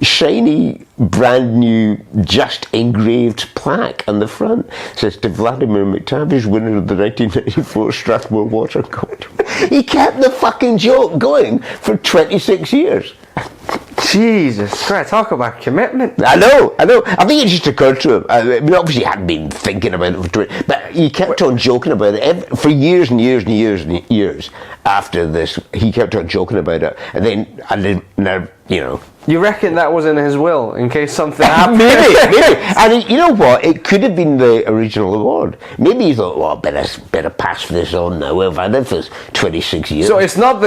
shiny, brand new, just engraved plaque on the front. It says to Vladimir McTavish, winner of the 1994 Strathmore Water Cup. He kept the fucking joke going for 26 years. Jesus Christ, talk about commitment. I know. I think it just occurred to him. I mean, obviously, he hadn't been thinking about it for 20, but he kept on joking about it for years and years and years and years after this. He kept on joking about it, and then I didn't, you know. You reckon that was in his will, in case something happened? Maybe. And you know what? It could have been the original award. Maybe he thought, well, better pass this on now. Well, I've had it for 26 years. So it's not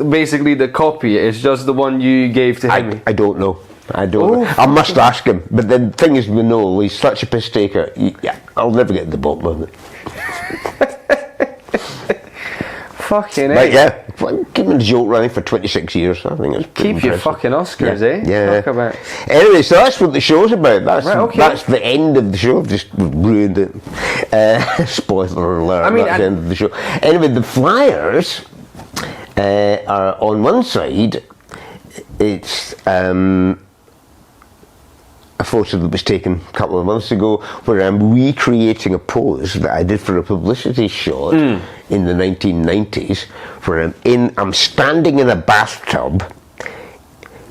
basically the copy. It's just the one you gave to him. I don't know. I must ask him. But the thing is, we know he's such a piss taker. I'll never get to the bottom of it. Fucking But yeah, keeping the joke running for 26 years, I think it's pretty Keep your impressive. fucking Oscars, Yeah. eh? Yeah. Talk about. Anyway, so that's what the show's about. That's Right, okay. that's the end of the show. I've just ruined it. Spoiler alert. I mean, that's the end of the show. Anyway, the flyers are on one side. It's a photo that was taken a couple of months ago where I'm recreating a pose that I did for a publicity shot in the 1990s where I'm standing in a bathtub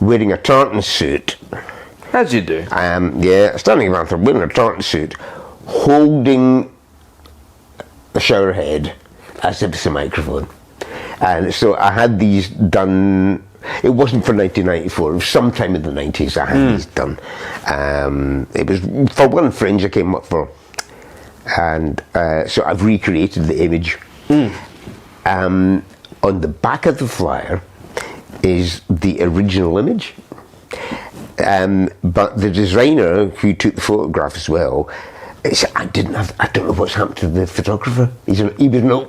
wearing a tartan suit. As you do. Standing in a bathtub wearing a tartan suit, holding a shower head as if it's a microphone. And so I had these done. It wasn't for 1994, it was sometime in the 90s I had these done. It was for one Fringe I came up for. And so I've recreated the image. On the back of the flyer is the original image. But the designer who took the photograph as well, I don't know what's happened to the photographer. He was a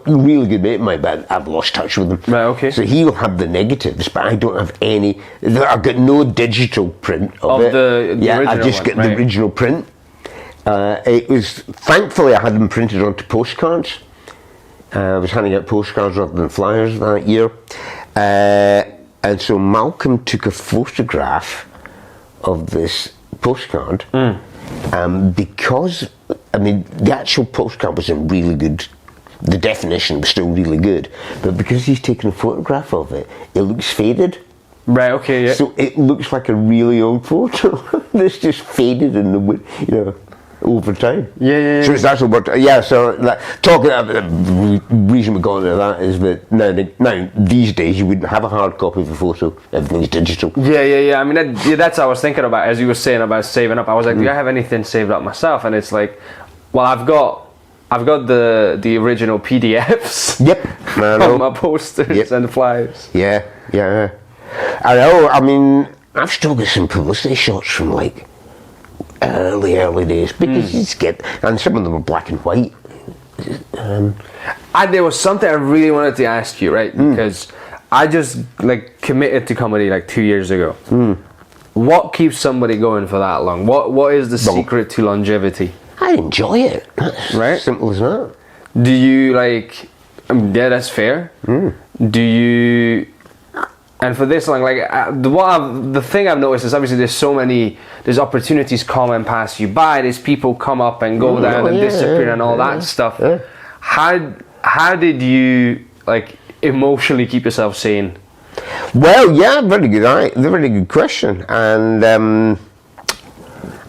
really good mate of mine, but I've lost touch with him. Right, okay. So he'll have the negatives, but I don't have any. I've got no digital print of it. The original I just one, get right. the original print. It was, thankfully I had them printed onto postcards. I was handing out postcards rather than flyers that year. And so Malcolm took a photograph of this postcard. Because, I mean, the actual postcard was in really good, the definition was still really good, but because he's taken a photograph of it, it looks faded. Right, okay, yeah. So it looks like a really old photo that's just faded in the, over time. Yeah. So it's actually worked. Yeah, so talking about the reason we got into that is that now these days you wouldn't have a hard copy of a photo. Everything's digital. Yeah. I mean, that's what I was thinking about as you were saying about saving up. I was like, do I have anything saved up myself? And it's like, well, I've got the original PDFs. Yep. Of my posters and flyers. Yeah. I know. I mean, I've still got some publicity shots from like early days because you just get, and some of them were black and white. There was something I really wanted to ask you, right? Because I just committed to comedy 2 years ago. What keeps somebody going for that long? What is the secret to longevity? I enjoy it. That's right? Simple as that. Do you yeah, that's fair. Do you? And for this long, the thing I've noticed is obviously there's opportunities come and pass you by. There's people come up and go down and disappear and all that stuff. Yeah. How did you emotionally keep yourself sane? Well, yeah, very good question, and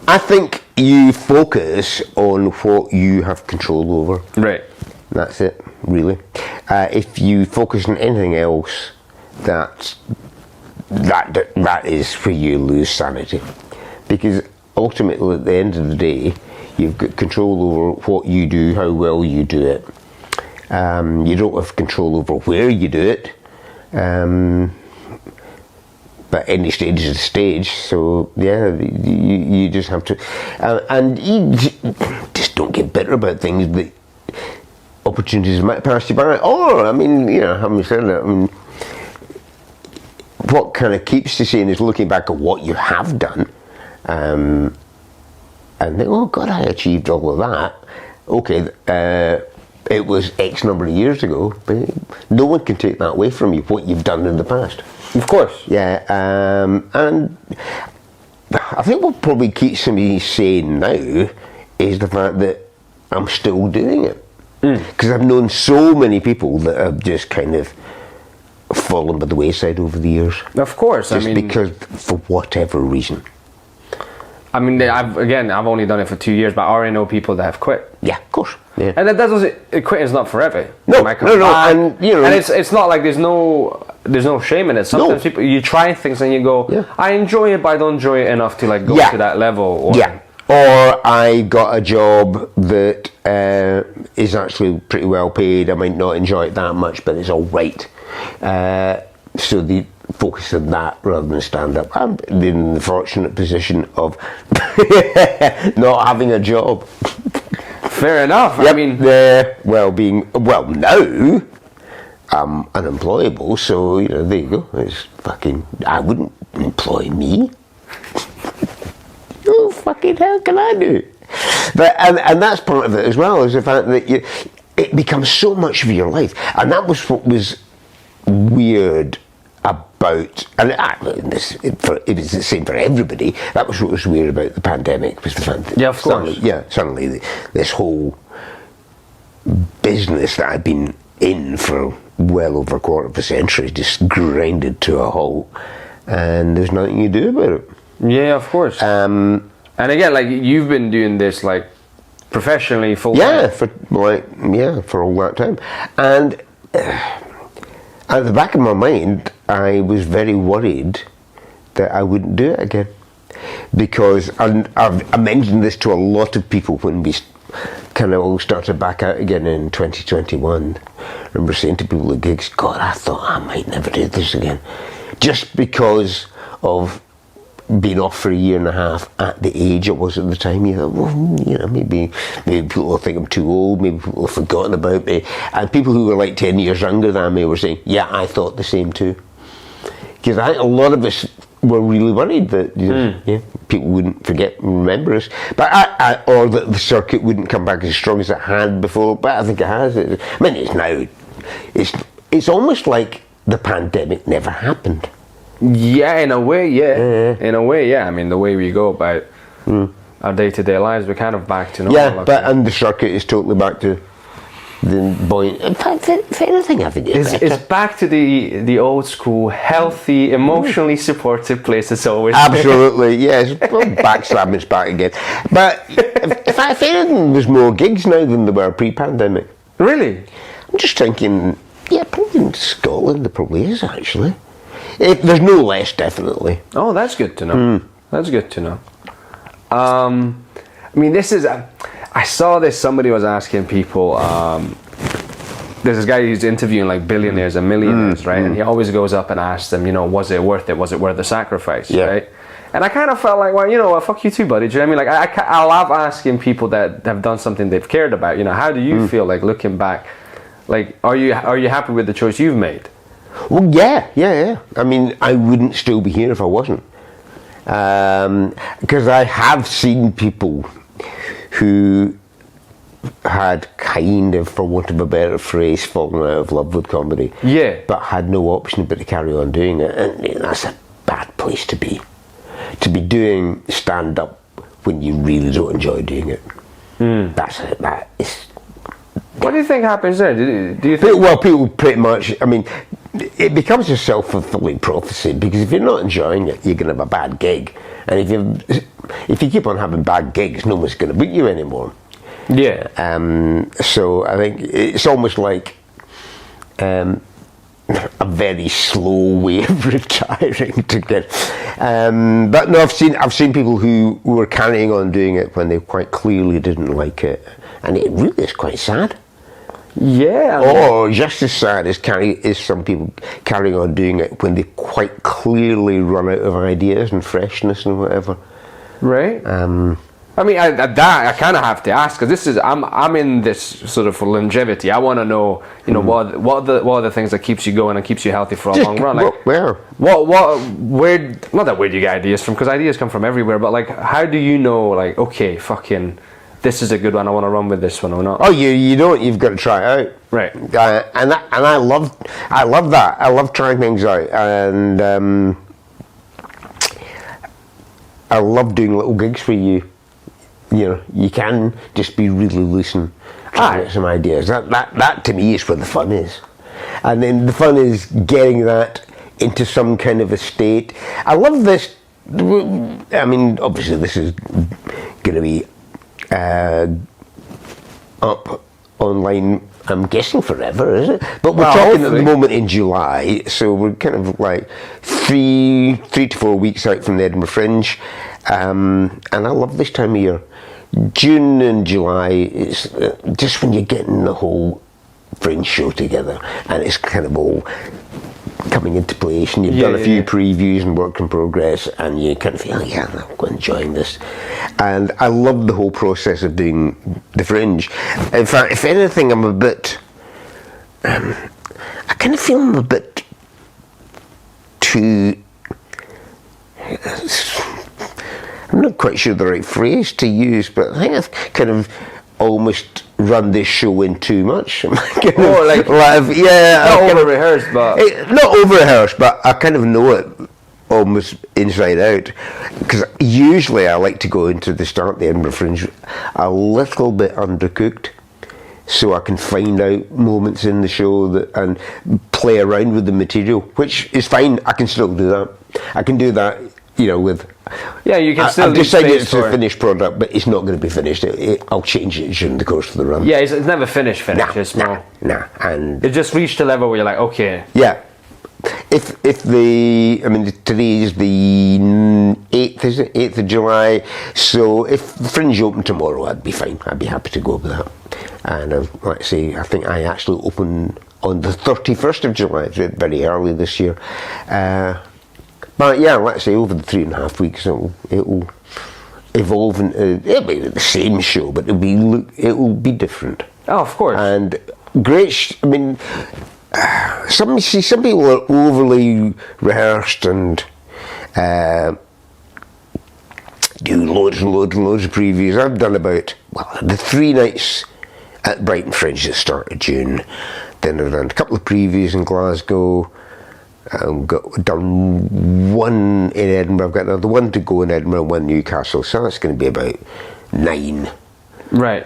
I think you focus on what you have control over. Right. That's it, really. If you focus on anything else, that is where you lose sanity, because ultimately at the end of the day you've got control over what you do, how well you do it. You don't have control over where you do it. but any stage is a stage. So yeah, you just have to, and you just don't get bitter about things that opportunities might pass you by. Or I mean, having said that, I mean, what kind of keeps you sane is looking back at what you have done, and think, oh God, I achieved all of that. Okay, it was X number of years ago, but no one can take that away from you, what you've done in the past. Of course. Yeah, and I think what probably keeps me sane now is the fact that I'm still doing it. Because I've known so many people that have just kind of fallen by the wayside over the years. Of course. Just because, for whatever reason. I mean, I've only done it for 2 years, but I already know people that have quit. Yeah, of course. Yeah. And that doesn't. Quitting is not forever. No, no, and and it's not like there's no shame in it. Sometimes people, you try things and you go, I enjoy it, but I don't enjoy it enough to like go to that level. Or, or I got a job that is actually pretty well paid. I might not enjoy it that much, but it's all right. So the focus on that rather than stand up. I'm in the fortunate position of not having a job. Fair enough. Yep. I mean, now I'm unemployable, so there you go. It's fucking. I wouldn't employ me. Oh fucking hell, can I do? But and that's part of it as well, is the fact that it becomes so much of your life, and that was what was weird about, and it was the same for everybody. That was what was weird about the pandemic, was the fact that of course. Suddenly this whole business that I'd been in for well over a quarter of a century just grinded to a halt, and there's nothing you do about it. Yeah, of course. And again, like you've been doing this like professionally full time. For all that time, and at the back of my mind, I was very worried that I wouldn't do it again, because I mentioned this to a lot of people when we kind of all started back out again in 2021. I remember saying to people at gigs, God, I thought I might never do this again, just because of being off for a year and a half at the age it was at the time. You thought, well, maybe people will think I'm too old, maybe people have forgotten about me. And people who were like 10 years younger than me were saying, yeah, I thought the same too. Because I think a lot of us were really worried that people wouldn't forget and remember us, but or that the circuit wouldn't come back as strong as it had before. But I think it has. I mean, it's now, it's almost like the pandemic never happened. Yeah, in a way, In a way, I mean, the way we go about our day-to-day lives, we're kind of back to normal. Yeah, and the circuit is totally back to the point. In fact, if anything, I think it's back to the old school, healthy, emotionally supportive place it's always absolutely, yes. Well, backstabbing's back again. But if anything, there's more gigs now than there were pre-pandemic. Really? I'm just thinking, probably in Scotland there probably is, actually. There's no less, definitely. Oh, that's good to know. That's good to know. I mean, this is... I saw this, somebody was asking people... there's this guy who's interviewing like billionaires and millionaires, right? And he always goes up and asks them, was it worth it? Was it worth the sacrifice, right? And I kind of felt like, well, fuck you too, buddy. Do you know what I mean? Like, I love asking people that have done something they've cared about. How do you feel like looking back? Like, are you happy with the choice you've made? Well, yeah. I mean, I wouldn't still be here if I wasn't. Because I have seen people who had kind of, for want of a better phrase, fallen out of love with comedy. Yeah. But had no option but to carry on doing it. And that's a bad place to be. To be doing stand-up when you really don't enjoy doing it. That's it. That is... What do you think happens there? Do you think... Well, people pretty much... I mean... It becomes a self-fulfilling prophecy, because if you're not enjoying it, you're going to have a bad gig, and if you keep on having bad gigs, no one's going to book you anymore. Yeah. So I think it's almost like a very slow way of retiring to get. But no, I've seen people who were carrying on doing it when they quite clearly didn't like it, and it really is quite sad. Yeah. Or just as sad is some people carrying on doing it when they quite clearly run out of ideas and freshness and whatever. Right. I mean, I kind of have to ask, because I'm in this sort of for longevity. I want to know, what are the things that keeps you going and keeps you healthy for a long run? Like, where not that where do you get ideas from, because ideas come from everywhere. But like, how do you know? Like, okay, fucking, this is a good one. I want to run with this one or not. Oh, you don't. You've got to try it out. Right. And I love that. I love trying things out, and I love doing little gigs for you. You can just be really loose and try to get some ideas. That to me is where the fun is. And then the fun is getting that into some kind of a state. I love this. I mean, obviously this is going to be up online, I'm guessing forever, is it? But we're talking at the moment in July, so we're kind of like 3 to 4 weeks out from the Edinburgh Fringe, and I love this time of year. June and July is just when you're getting the whole Fringe show together, and it's kind of all coming into place, and you've done a few previews and work in progress, and you kind of feel, I'm enjoying this. And I love the whole process of doing the Fringe. In fact, if anything, I'm a bit, I kind of feel I'm a bit too, I'm not quite sure the right phrase to use, but I think I've kind of almost run this show in too much. Not over-rehearsed, but... Not over-rehearsed, but I kind of know it almost inside out. Because usually I like to go into the start of the Edinburgh Fringe a little bit undercooked, so I can find out moments in the show and play around with the material, which is fine. I can still do that. I can do that, with... Yeah, you can still. I've decided it's a finished product, but it's not going to be finished. I'll change it during the course of the run. Yeah, it's never finished. It's more. And it just reached a level where you're like, okay. Yeah. If today is the 8th, is it? 8th of July. So if the Fringe opened tomorrow, I'd be fine. I'd be happy to go with that. And like I say, I think I actually open on the 31st of July, very early this year. But yeah, let's say over the 3.5 weeks, it'll evolve into, it'll be the same show, but it will be different. Oh, of course. And great. I mean, some people are overly rehearsed and do loads and loads of previews. I've done about the 3 nights at Brighton Fringe at the start of June. Then I've done a couple of previews in Glasgow. I've done one in Edinburgh. I've got another one to go in Edinburgh and one in Newcastle. So that's going to be about 9. Right.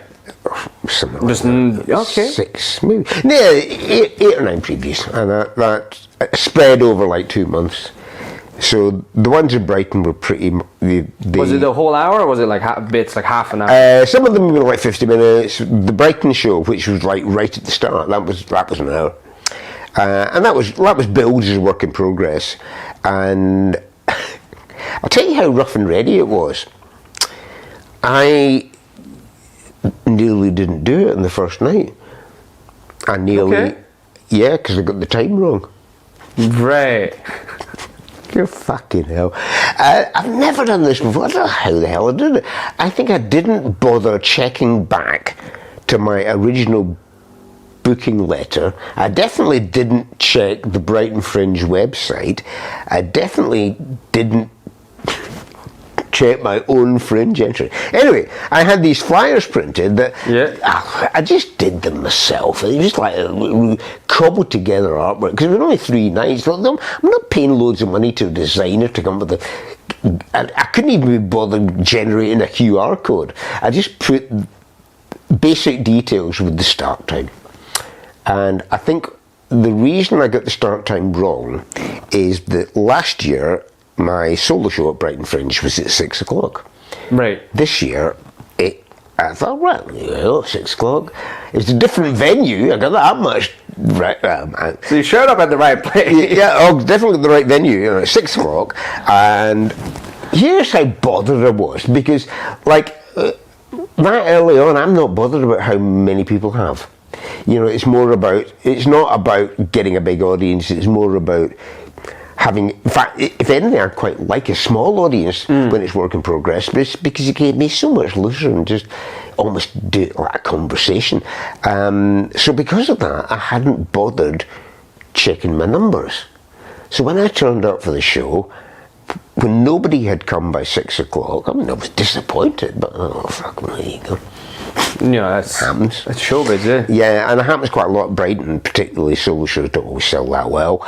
Something like that. Okay. 6, maybe. No, 8 or 9 previews. And that spread over like 2 months. So the ones in Brighton were pretty... Was it the whole hour, or was it like bits, like half an hour? Some of them were like 50 minutes. The Brighton show, which was like right at the start, that was an hour. And that was billed as a work in progress, and I'll tell you how rough and ready it was. I nearly didn't do it on the first night. Because I got the time wrong. Right. You're fucking hell. I've never done this before. I don't know how the hell I did it. I think I didn't bother checking back to my original booking letter. I definitely didn't check the Brighton Fringe website. I definitely didn't check my own Fringe entry. Anyway, I had these flyers printed that I just did them myself. It was just like cobbled together artwork, because it was only 3 nights. I'm not paying loads of money to a designer to come with I couldn't even be bothered generating a QR code. I just put basic details with the start time. And I think the reason I got the start time wrong is that last year my solo show at Brighton Fringe was at 6 o'clock. Right. This year, I thought, 6 o'clock. It's a different venue. I got that much right. So you showed up at the right place. Yeah, definitely the right venue. At 6 o'clock, and here's how bothered I was, because that early on, I'm not bothered about how many people have. it's more about, it's not about getting a big audience, it's more about having, in fact, if anything, I quite like a small audience when it's work in progress, but it's because it gave me so much looser and just almost do it like a conversation. So because of that, I hadn't bothered checking my numbers. So when I turned up for the show, when nobody had come by 6 o'clock, I mean, I was disappointed, but oh, fuck, well, there you go. That's happens. That's showbiz, yeah. Yeah, and it happens quite a lot at Brighton, particularly solo shows don't always sell that well.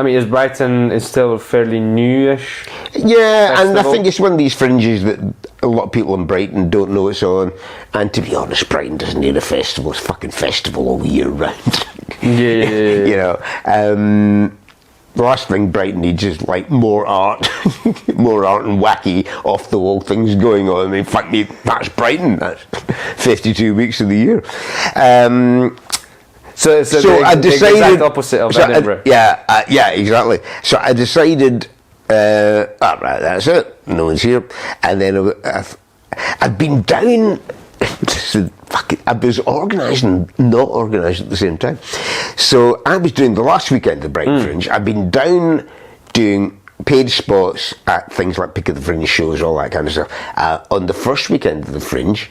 Is Brighton still fairly newish? Yeah, festival? And I think it's one of these fringes that a lot of people in Brighton don't know it's on. And to be honest, Brighton doesn't need a festival. It's a fucking festival all year round. Yeah. The last thing Brighton needs is like more art, more art and wacky off the wall things going on. I mean, fuck me, that's Brighton. That's 52 weeks of the year. So I decided the exact opposite of Edinburgh. Yeah, exactly. So I decided, right, that's it. No one's here. And then I'd been down. I was organised and not organised at the same time. So I was doing the last weekend of the Brighton Fringe. I've been down doing paid spots at things like Pick of the Fringe shows, all that kind of stuff, on the first weekend of the Fringe.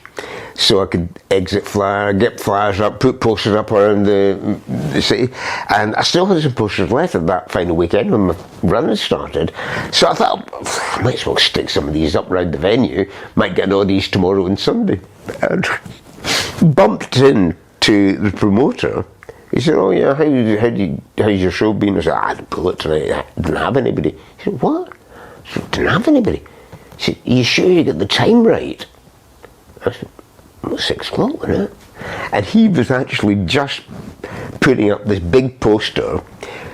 So I could exit flyer, get flyers up, put posters up around the city. And I still had some posters left at that final weekend when my running started. So I thought, I might as well stick some of these up around the venue. Might get an audience tomorrow and Sunday. And bumped into the promoter. He said, "Oh yeah, how's your show been?" I said, "I had to pull it tonight. I didn't have anybody." He said, "What?" I said, "Didn't have anybody." He said, "Are you sure you got the time right?" I said, "Well, 6 o'clock, wasn't it?" And he was actually just putting up this big poster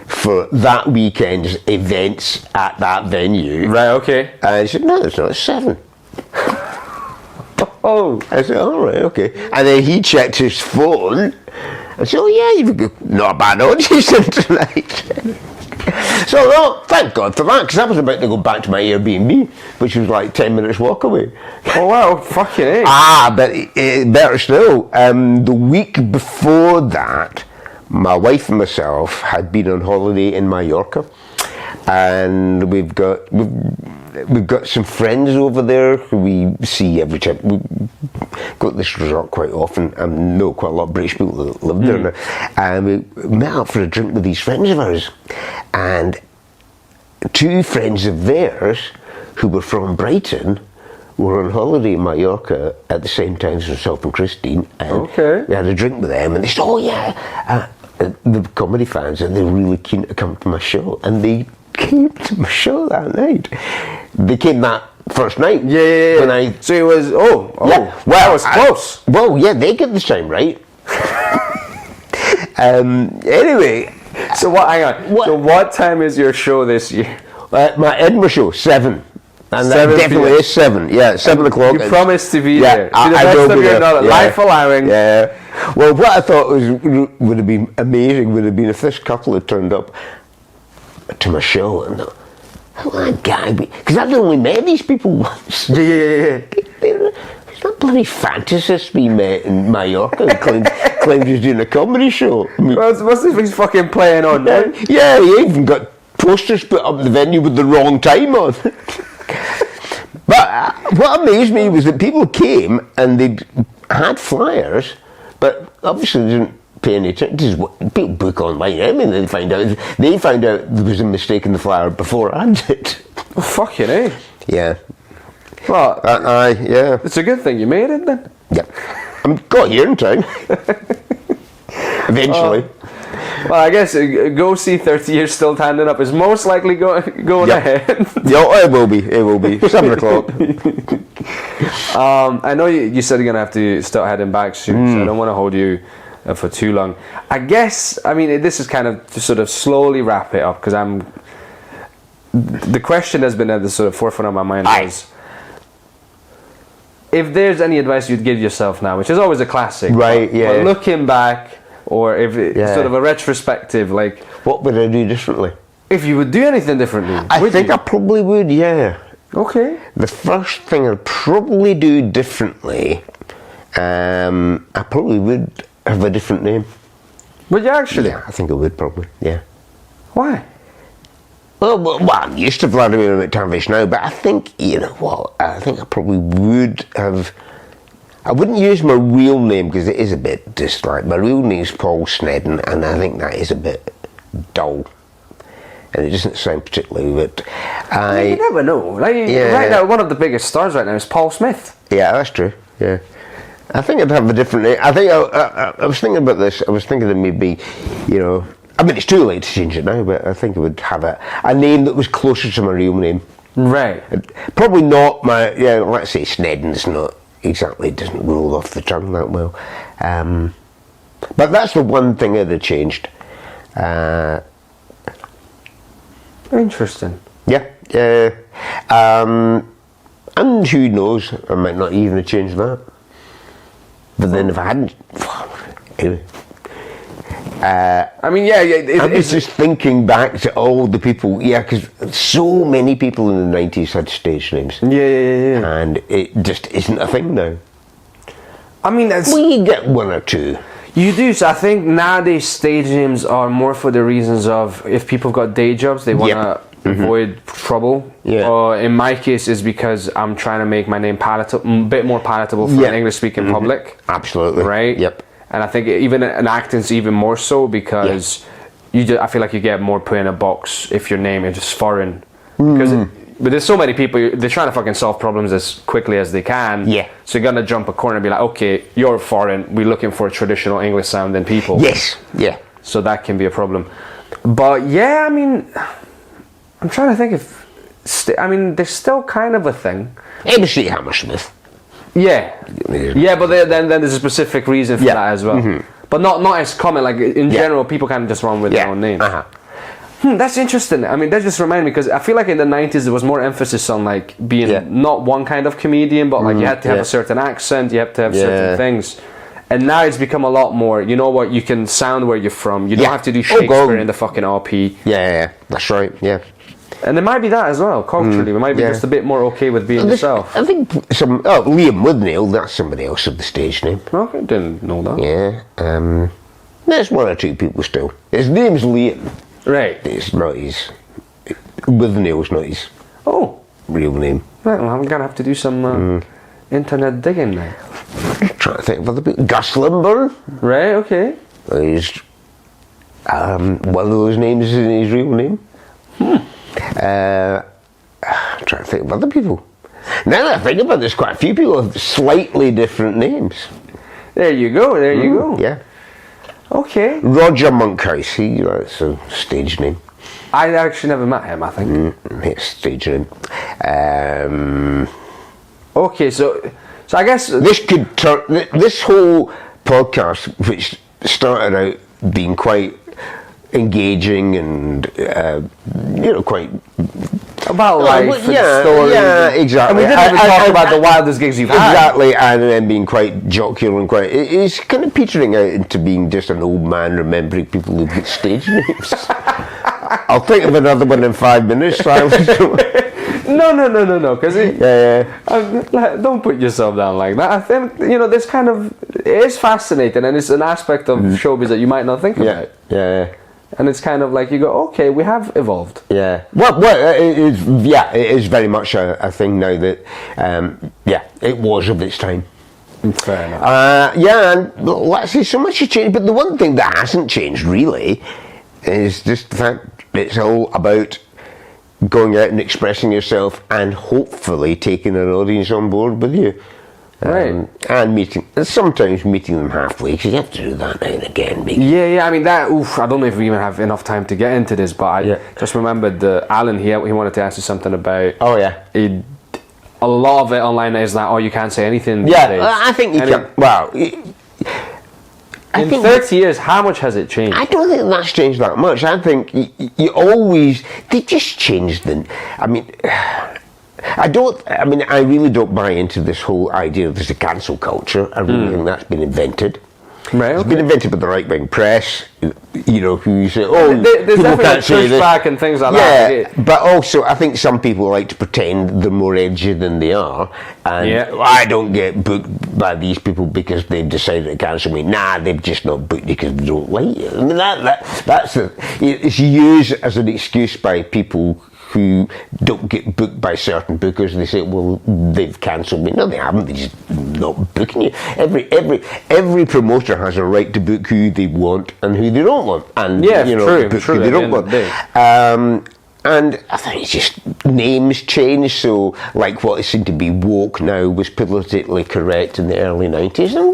for that weekend's events at that venue. Right, okay. And he said, "No, it's not, it's 7. Oh. I said, "All right, okay." And then he checked his phone. I said, "Oh yeah, you've got not a bad audience tonight." So, well, thank God for that, because I was about to go back to my Airbnb, which was like 10 minutes walk away. Oh wow, fucking A. But better still, the week before that, my wife and myself had been on holiday in Mallorca, and we've got some friends over there who we see every time. We go to this resort quite often, and know quite a lot of British people that live there now. And we met up for a drink with these friends of ours, and 2 friends of theirs who were from Brighton were on holiday in Mallorca at the same time as myself and Christine, and we had a drink with them, and they said, "Oh yeah, the comedy fans, and they're really keen to come to my show," and they came to my show that night. They came that first night. Yeah. So it was, well, that was close. They get the time right. Anyway. So hang on. So what time is your show this year? My Edinburgh show, 7. And that definitely is 7. Yeah, 7 o'clock. You promised to be there. To the best of your knowledge, life allowing. Yeah. Well, what I thought would have been amazing would have been if this couple had turned up to my show and thought, "Oh, that guy," because I'd only met these people once. Yeah. He's that bloody fantasist we met in Mallorca and claimed he was doing a comedy show. I mean, what's this he's fucking playing on? Yeah, he even got posters put up in the venue with the wrong time on. But what amazed me was that people came and they had flyers, but obviously they didn't pay any attention. This is what people book online. I mean, they found out there was a mistake in the flyer before I did. Oh, fucking A. Yeah. Well, yeah. It's a good thing you made it then. Yeah. Got here in time. Eventually. Well, I guess Go See 30 Years Still Standing Up is most likely going ahead. Yeah, it will be. 7 o'clock. I know you said you're going to have to start heading back soon, so I don't want to hold you for too long. I guess, this is kind of to sort of slowly wrap it up, because the question has been at the sort of forefront of my mind was, if there's any advice you'd give yourself now, which is always a classic, right? But looking back, or if it's sort of a retrospective, like, what would I do differently? If you would do anything differently, I think I probably would. Yeah. Okay. The first thing I'd probably do differently, I probably would have a different name. Would you actually? Yeah, I think I would probably. Yeah. Why? Well, I'm used to Vladimir McTavish now, but I think, you know what, I think I probably would have... I wouldn't use my real name because it is a bit just like... My real name is Paul Snedden, and I think that is a bit dull. And it doesn't sound particularly good. You never know. Like, right now, one of the biggest stars right now is Paul Smith. Yeah, that's true, yeah. I think I'd have a different name. I think I was thinking about this. I was thinking that maybe, you know... I mean, it's too late to change it now, but I think I would have a name that was closer to my real name. Right. Probably not my, yeah, let's say Snedden's not exactly, doesn't roll off the tongue that well. But that's the one thing I'd have changed. Interesting. Yeah. And who knows, I might not even have changed that. But then if I hadn't, anyway. I mean, yeah. I was just thinking back to all the people, because so many people in the 90s had stage names. Yeah. And it just isn't a thing now. I mean, that's... We get one or two. You do, so I think nowadays stage names are more for the reasons of if people have got day jobs, they want to avoid trouble. Yeah. Or in my case, is because I'm trying to make my name a bit more palatable for an English-speaking public. Absolutely. Right? Yep. And I think even in acting's even more so because I feel like you get more put in a box if your name is just foreign. But there's so many people, they're trying to fucking solve problems as quickly as they can. Yeah. So you're going to jump a corner and be like, okay, you're foreign, we're looking for traditional English sounding people. Yes. Yeah. So that can be a problem. But yeah, I mean, I'm trying to think if... there's still kind of a thing. ABC Hammersmith. Yeah, but then there's a specific reason for that as well. But not as common. Like in general, people kind of just run with their own names. That's interesting. I mean, that just reminded me because I feel like in the 90s there was more emphasis on like being not one kind of comedian, but like you had to have a certain accent, you have to have certain things. And now it's become a lot more. You know what? You can sound where you're from. You don't have to do Shakespeare in the fucking RP. Yeah, that's right. Yeah. And there might be that as well, culturally. We might be just a bit more okay with being yourself. I think Liam Withnail, that's somebody else of the stage name. Okay, didn't know that. Yeah. There's one or two people still. His name's Liam. Right. It's not his... Withnail's not his real name. Right, well, I'm going to have to do some internet digging now. I'm trying to think of other people. Gus Limburn. Right, okay. He's... one of those names is his real name. I'm trying to think of other people. Now that I think about it, there's quite a few people with slightly different names. There you go. Yeah. Okay. Roger Monkhouse, that's a stage name. I actually never met him, I think. It's stage name. Okay, so I guess... This could turn... This whole podcast, which started out being quite engaging and quite about life and stories. Yeah, exactly. And we didn't even talk about the wildest gigs you've had. Exactly, and then being quite jocular and quite... It's kind of petering out into being just an old man remembering people who've got stage names. I'll think of another one in 5 minutes. No, because don't put yourself down like that. I think this kind of it is fascinating, and it's an aspect of showbiz that you might not think about. Yeah. And it's kind of like you go, okay, we have evolved. Yeah. Well, it is very much a thing now that, it was of its time. Fair enough. And let's say so much has changed, but the one thing that hasn't changed really is just the fact it's all about going out and expressing yourself and hopefully taking an audience on board with you. Right. And sometimes meeting them halfway, because you have to do that now and again. Maybe. Yeah, I mean, that, I don't know if we even have enough time to get into this, but I just remembered Alan, he wanted to ask you something about... Oh, yeah. A lot of it online is that, you can't say anything these days. Yeah, I think you can... Well... In 30 years, how much has it changed? I don't think that's changed that much. I think you always... They just changed them. I really don't buy into this whole idea of there's a cancel culture. I really think that's been invented. Right, It's okay. been invented by the right-wing press, you know, who say, oh, There's people definitely can't say this. pushback and things like Yeah, that. but also I think some people like to pretend they're more edgy than they are, and I don't get booked by these people because they've decided to cancel me. Nah, they've just not booked you because they don't like you. I mean, it's used as an excuse by people who don't get booked by certain bookers. They say, well, they've cancelled me. No, they haven't. They're just not booking you. Every promoter has a right to book who they want and who they don't want, and book who they don't want. And I think it's just names change. So, like what seemed to be woke now was politically correct in the early 90s, and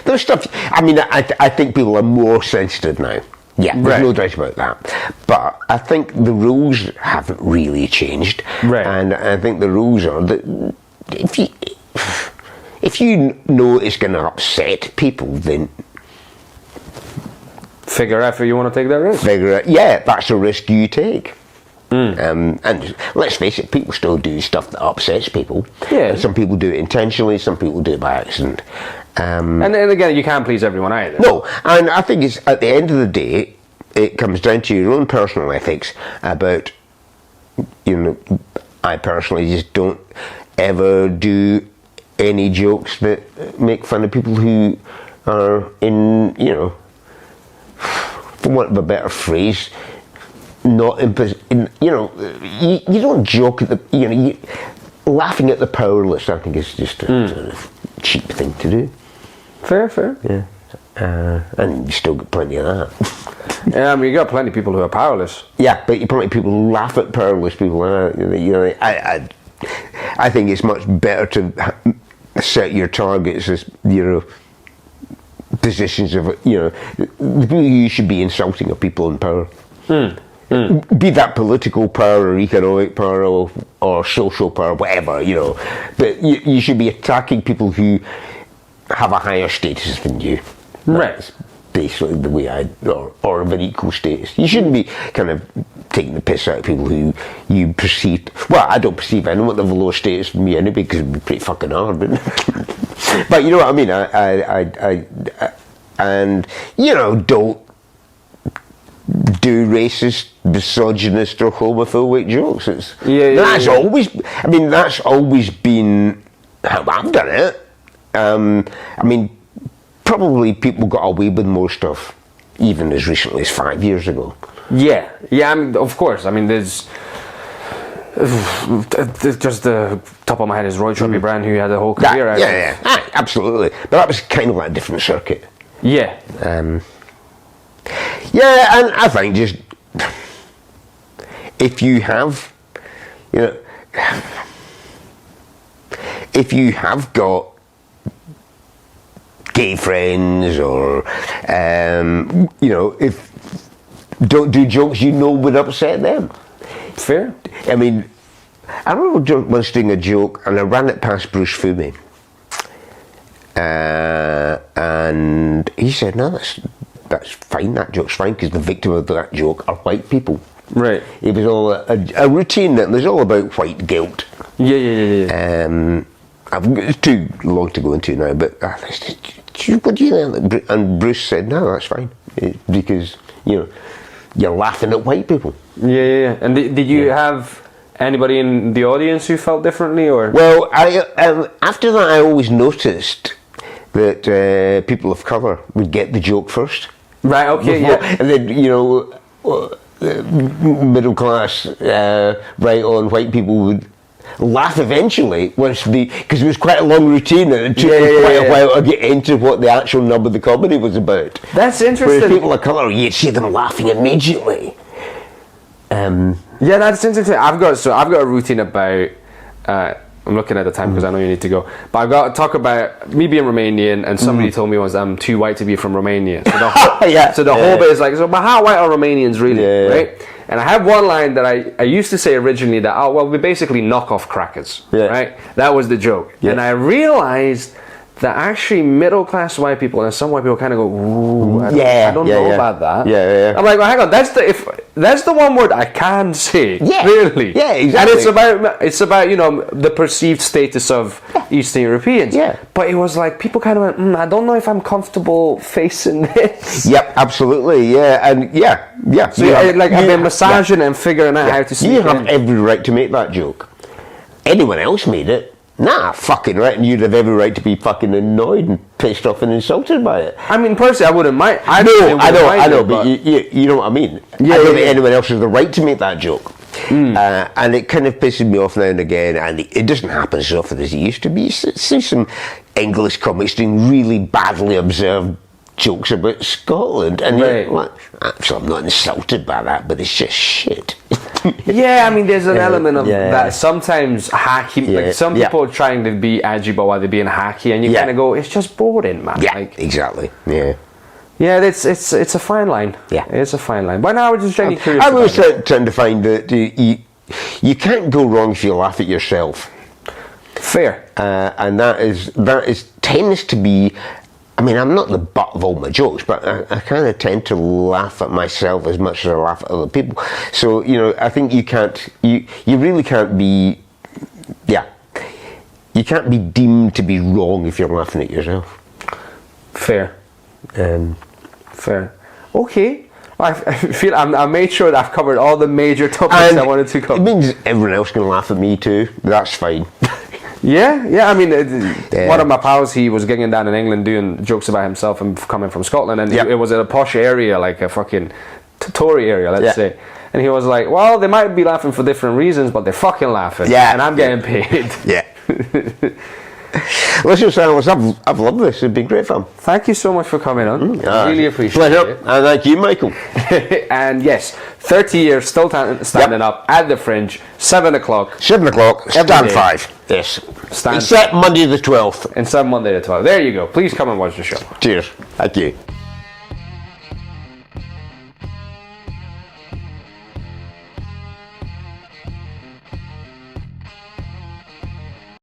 there's stuff. I mean, I think people are more sensitive now. Yeah, there's no doubt about that. But I think the rules haven't really changed. Right. And I think the rules are that if you know it's going to upset people, then figure out if you want to take that risk. That's a risk you take. And let's face it, people still do stuff that upsets people. Yeah. And some people do it intentionally, some people do it by accident. And then again, you can't please everyone either. No, and I think it's at the end of the day, it comes down to your own personal ethics about, I personally just don't ever do any jokes that make fun of people who are in, for want of a better phrase, not you don't joke at the, laughing at the powerless, I think is just a sort of cheap thing to do. Fair. Yeah. And you still get plenty of that. Yeah, I mean, you got plenty of people who are powerless. Yeah, but you plenty of people who laugh at powerless people. I think it's much better to set your targets as, positions of, the people you should be insulting are people in power. Be that political power or economic power or social power, whatever, But you should be attacking people who have a higher status than you. That's basically the way or of an equal status. You shouldn't be kind of taking the piss out of people who you perceive. Well, I don't perceive anyone of a lower status than me anyway, because it'd be pretty fucking hard. But you know what I mean. Don't do racist, misogynist, or homophobic jokes. That's always been how I've done it. Probably people got away with more stuff even as recently as 5 years ago. Yeah. I mean, of course. I mean, there's just the top of my head is Roy Chubby Brown, who had a whole career out of it. Yeah, absolutely. But that was kind of like a different circuit. Yeah. And I think just if you have got gay friends or if don't do jokes would upset them. Fair. I mean, I remember once doing a joke and I ran it past Bruce Fumé, and he said, "No, that's fine. That joke's fine because the victim of that joke are white people." Right. It was all a routine that was all about white guilt. Yeah. It's too long to go into now, but what do you think? And Bruce said, "No, that's fine because you're laughing at white people." Yeah. And did you have anybody in the audience who felt differently, or? Well, after that, I always noticed that people of colour would get the joke first. Right. Okay. Yeah. And then middle class, right on white people would laugh eventually because it was quite a long routine and it took quite a while to get into what the actual nub of the comedy was about. That's interesting. Whereas people of colour, you'd see them laughing immediately. Yeah, that's interesting. I've got a routine about. I'm looking at the time because I know you need to go. But I've got to talk about me being Romanian, and somebody told me once I'm too white to be from Romania. So the whole bit is like, but how white are Romanians really, right? And I have one line that I used to say originally that, we basically knock off crackers, right? That was the joke. Yeah. And I realized that actually middle class white people and some white people kind of go, ooh, I don't know about that. Yeah. I'm like, well, hang on, that's the one word I can say. Yeah. Really. Yeah, exactly. And it's about the perceived status of Eastern Europeans. Yeah. But it was like people kind of went, I don't know if I'm comfortable facing this. Yep, absolutely. Yeah, and yeah. So I've been massaging and figuring out how to see. You have every right to make that joke. Anyone else made it. Nah, fucking right, and you'd have every right to be fucking annoyed and pissed off and insulted by it. I mean, personally, I wouldn't mind. I know, but you know what I mean. I don't think anyone else has the right to make that joke. And it kind of pisses me off now and again, and it doesn't happen as often as it used to be. You see some English comics doing really badly observed jokes about Scotland, and you're like, actually, I'm not insulted by that, but it's just shit. Yeah, I mean, there's an element of that sometimes hacky. Like some people are trying to be edgy, but while they're being hacky, and you kind of go, "It's just boring, man." Yeah, exactly. Yeah, it's a fine line. Yeah, it's a fine line. But now we're just genuinely curious. I was trying to find that you can't go wrong if you laugh at yourself. Fair, and that tends to be. I mean, I'm not the butt of all my jokes, but I kind of tend to laugh at myself as much as I laugh at other people. So, I think you really can't be, you can't be deemed to be wrong if you're laughing at yourself. Fair. Fair. Okay. I feel I made sure that I've covered all the major topics I wanted to cover. It means everyone else can laugh at me too. That's fine. Yeah. I mean, one of my pals, he was gigging down in England doing jokes about himself and coming from Scotland, and it was in a posh area, like a fucking Tory area, let's say. And he was like, "Well, they might be laughing for different reasons, but they're fucking laughing. Yeah, and I'm getting paid." Yeah. Listen, Silas, I've loved this. It's been great fun. Thank you so much for coming on. Really appreciate it. And thank you, Michael. And yes, 30 years still standing up at the Fringe, 7 o'clock. 7 o'clock, stand 5. Yes. Except Monday the 12th. Except Monday the 12th. There you go. Please come and watch the show. Cheers. Thank you.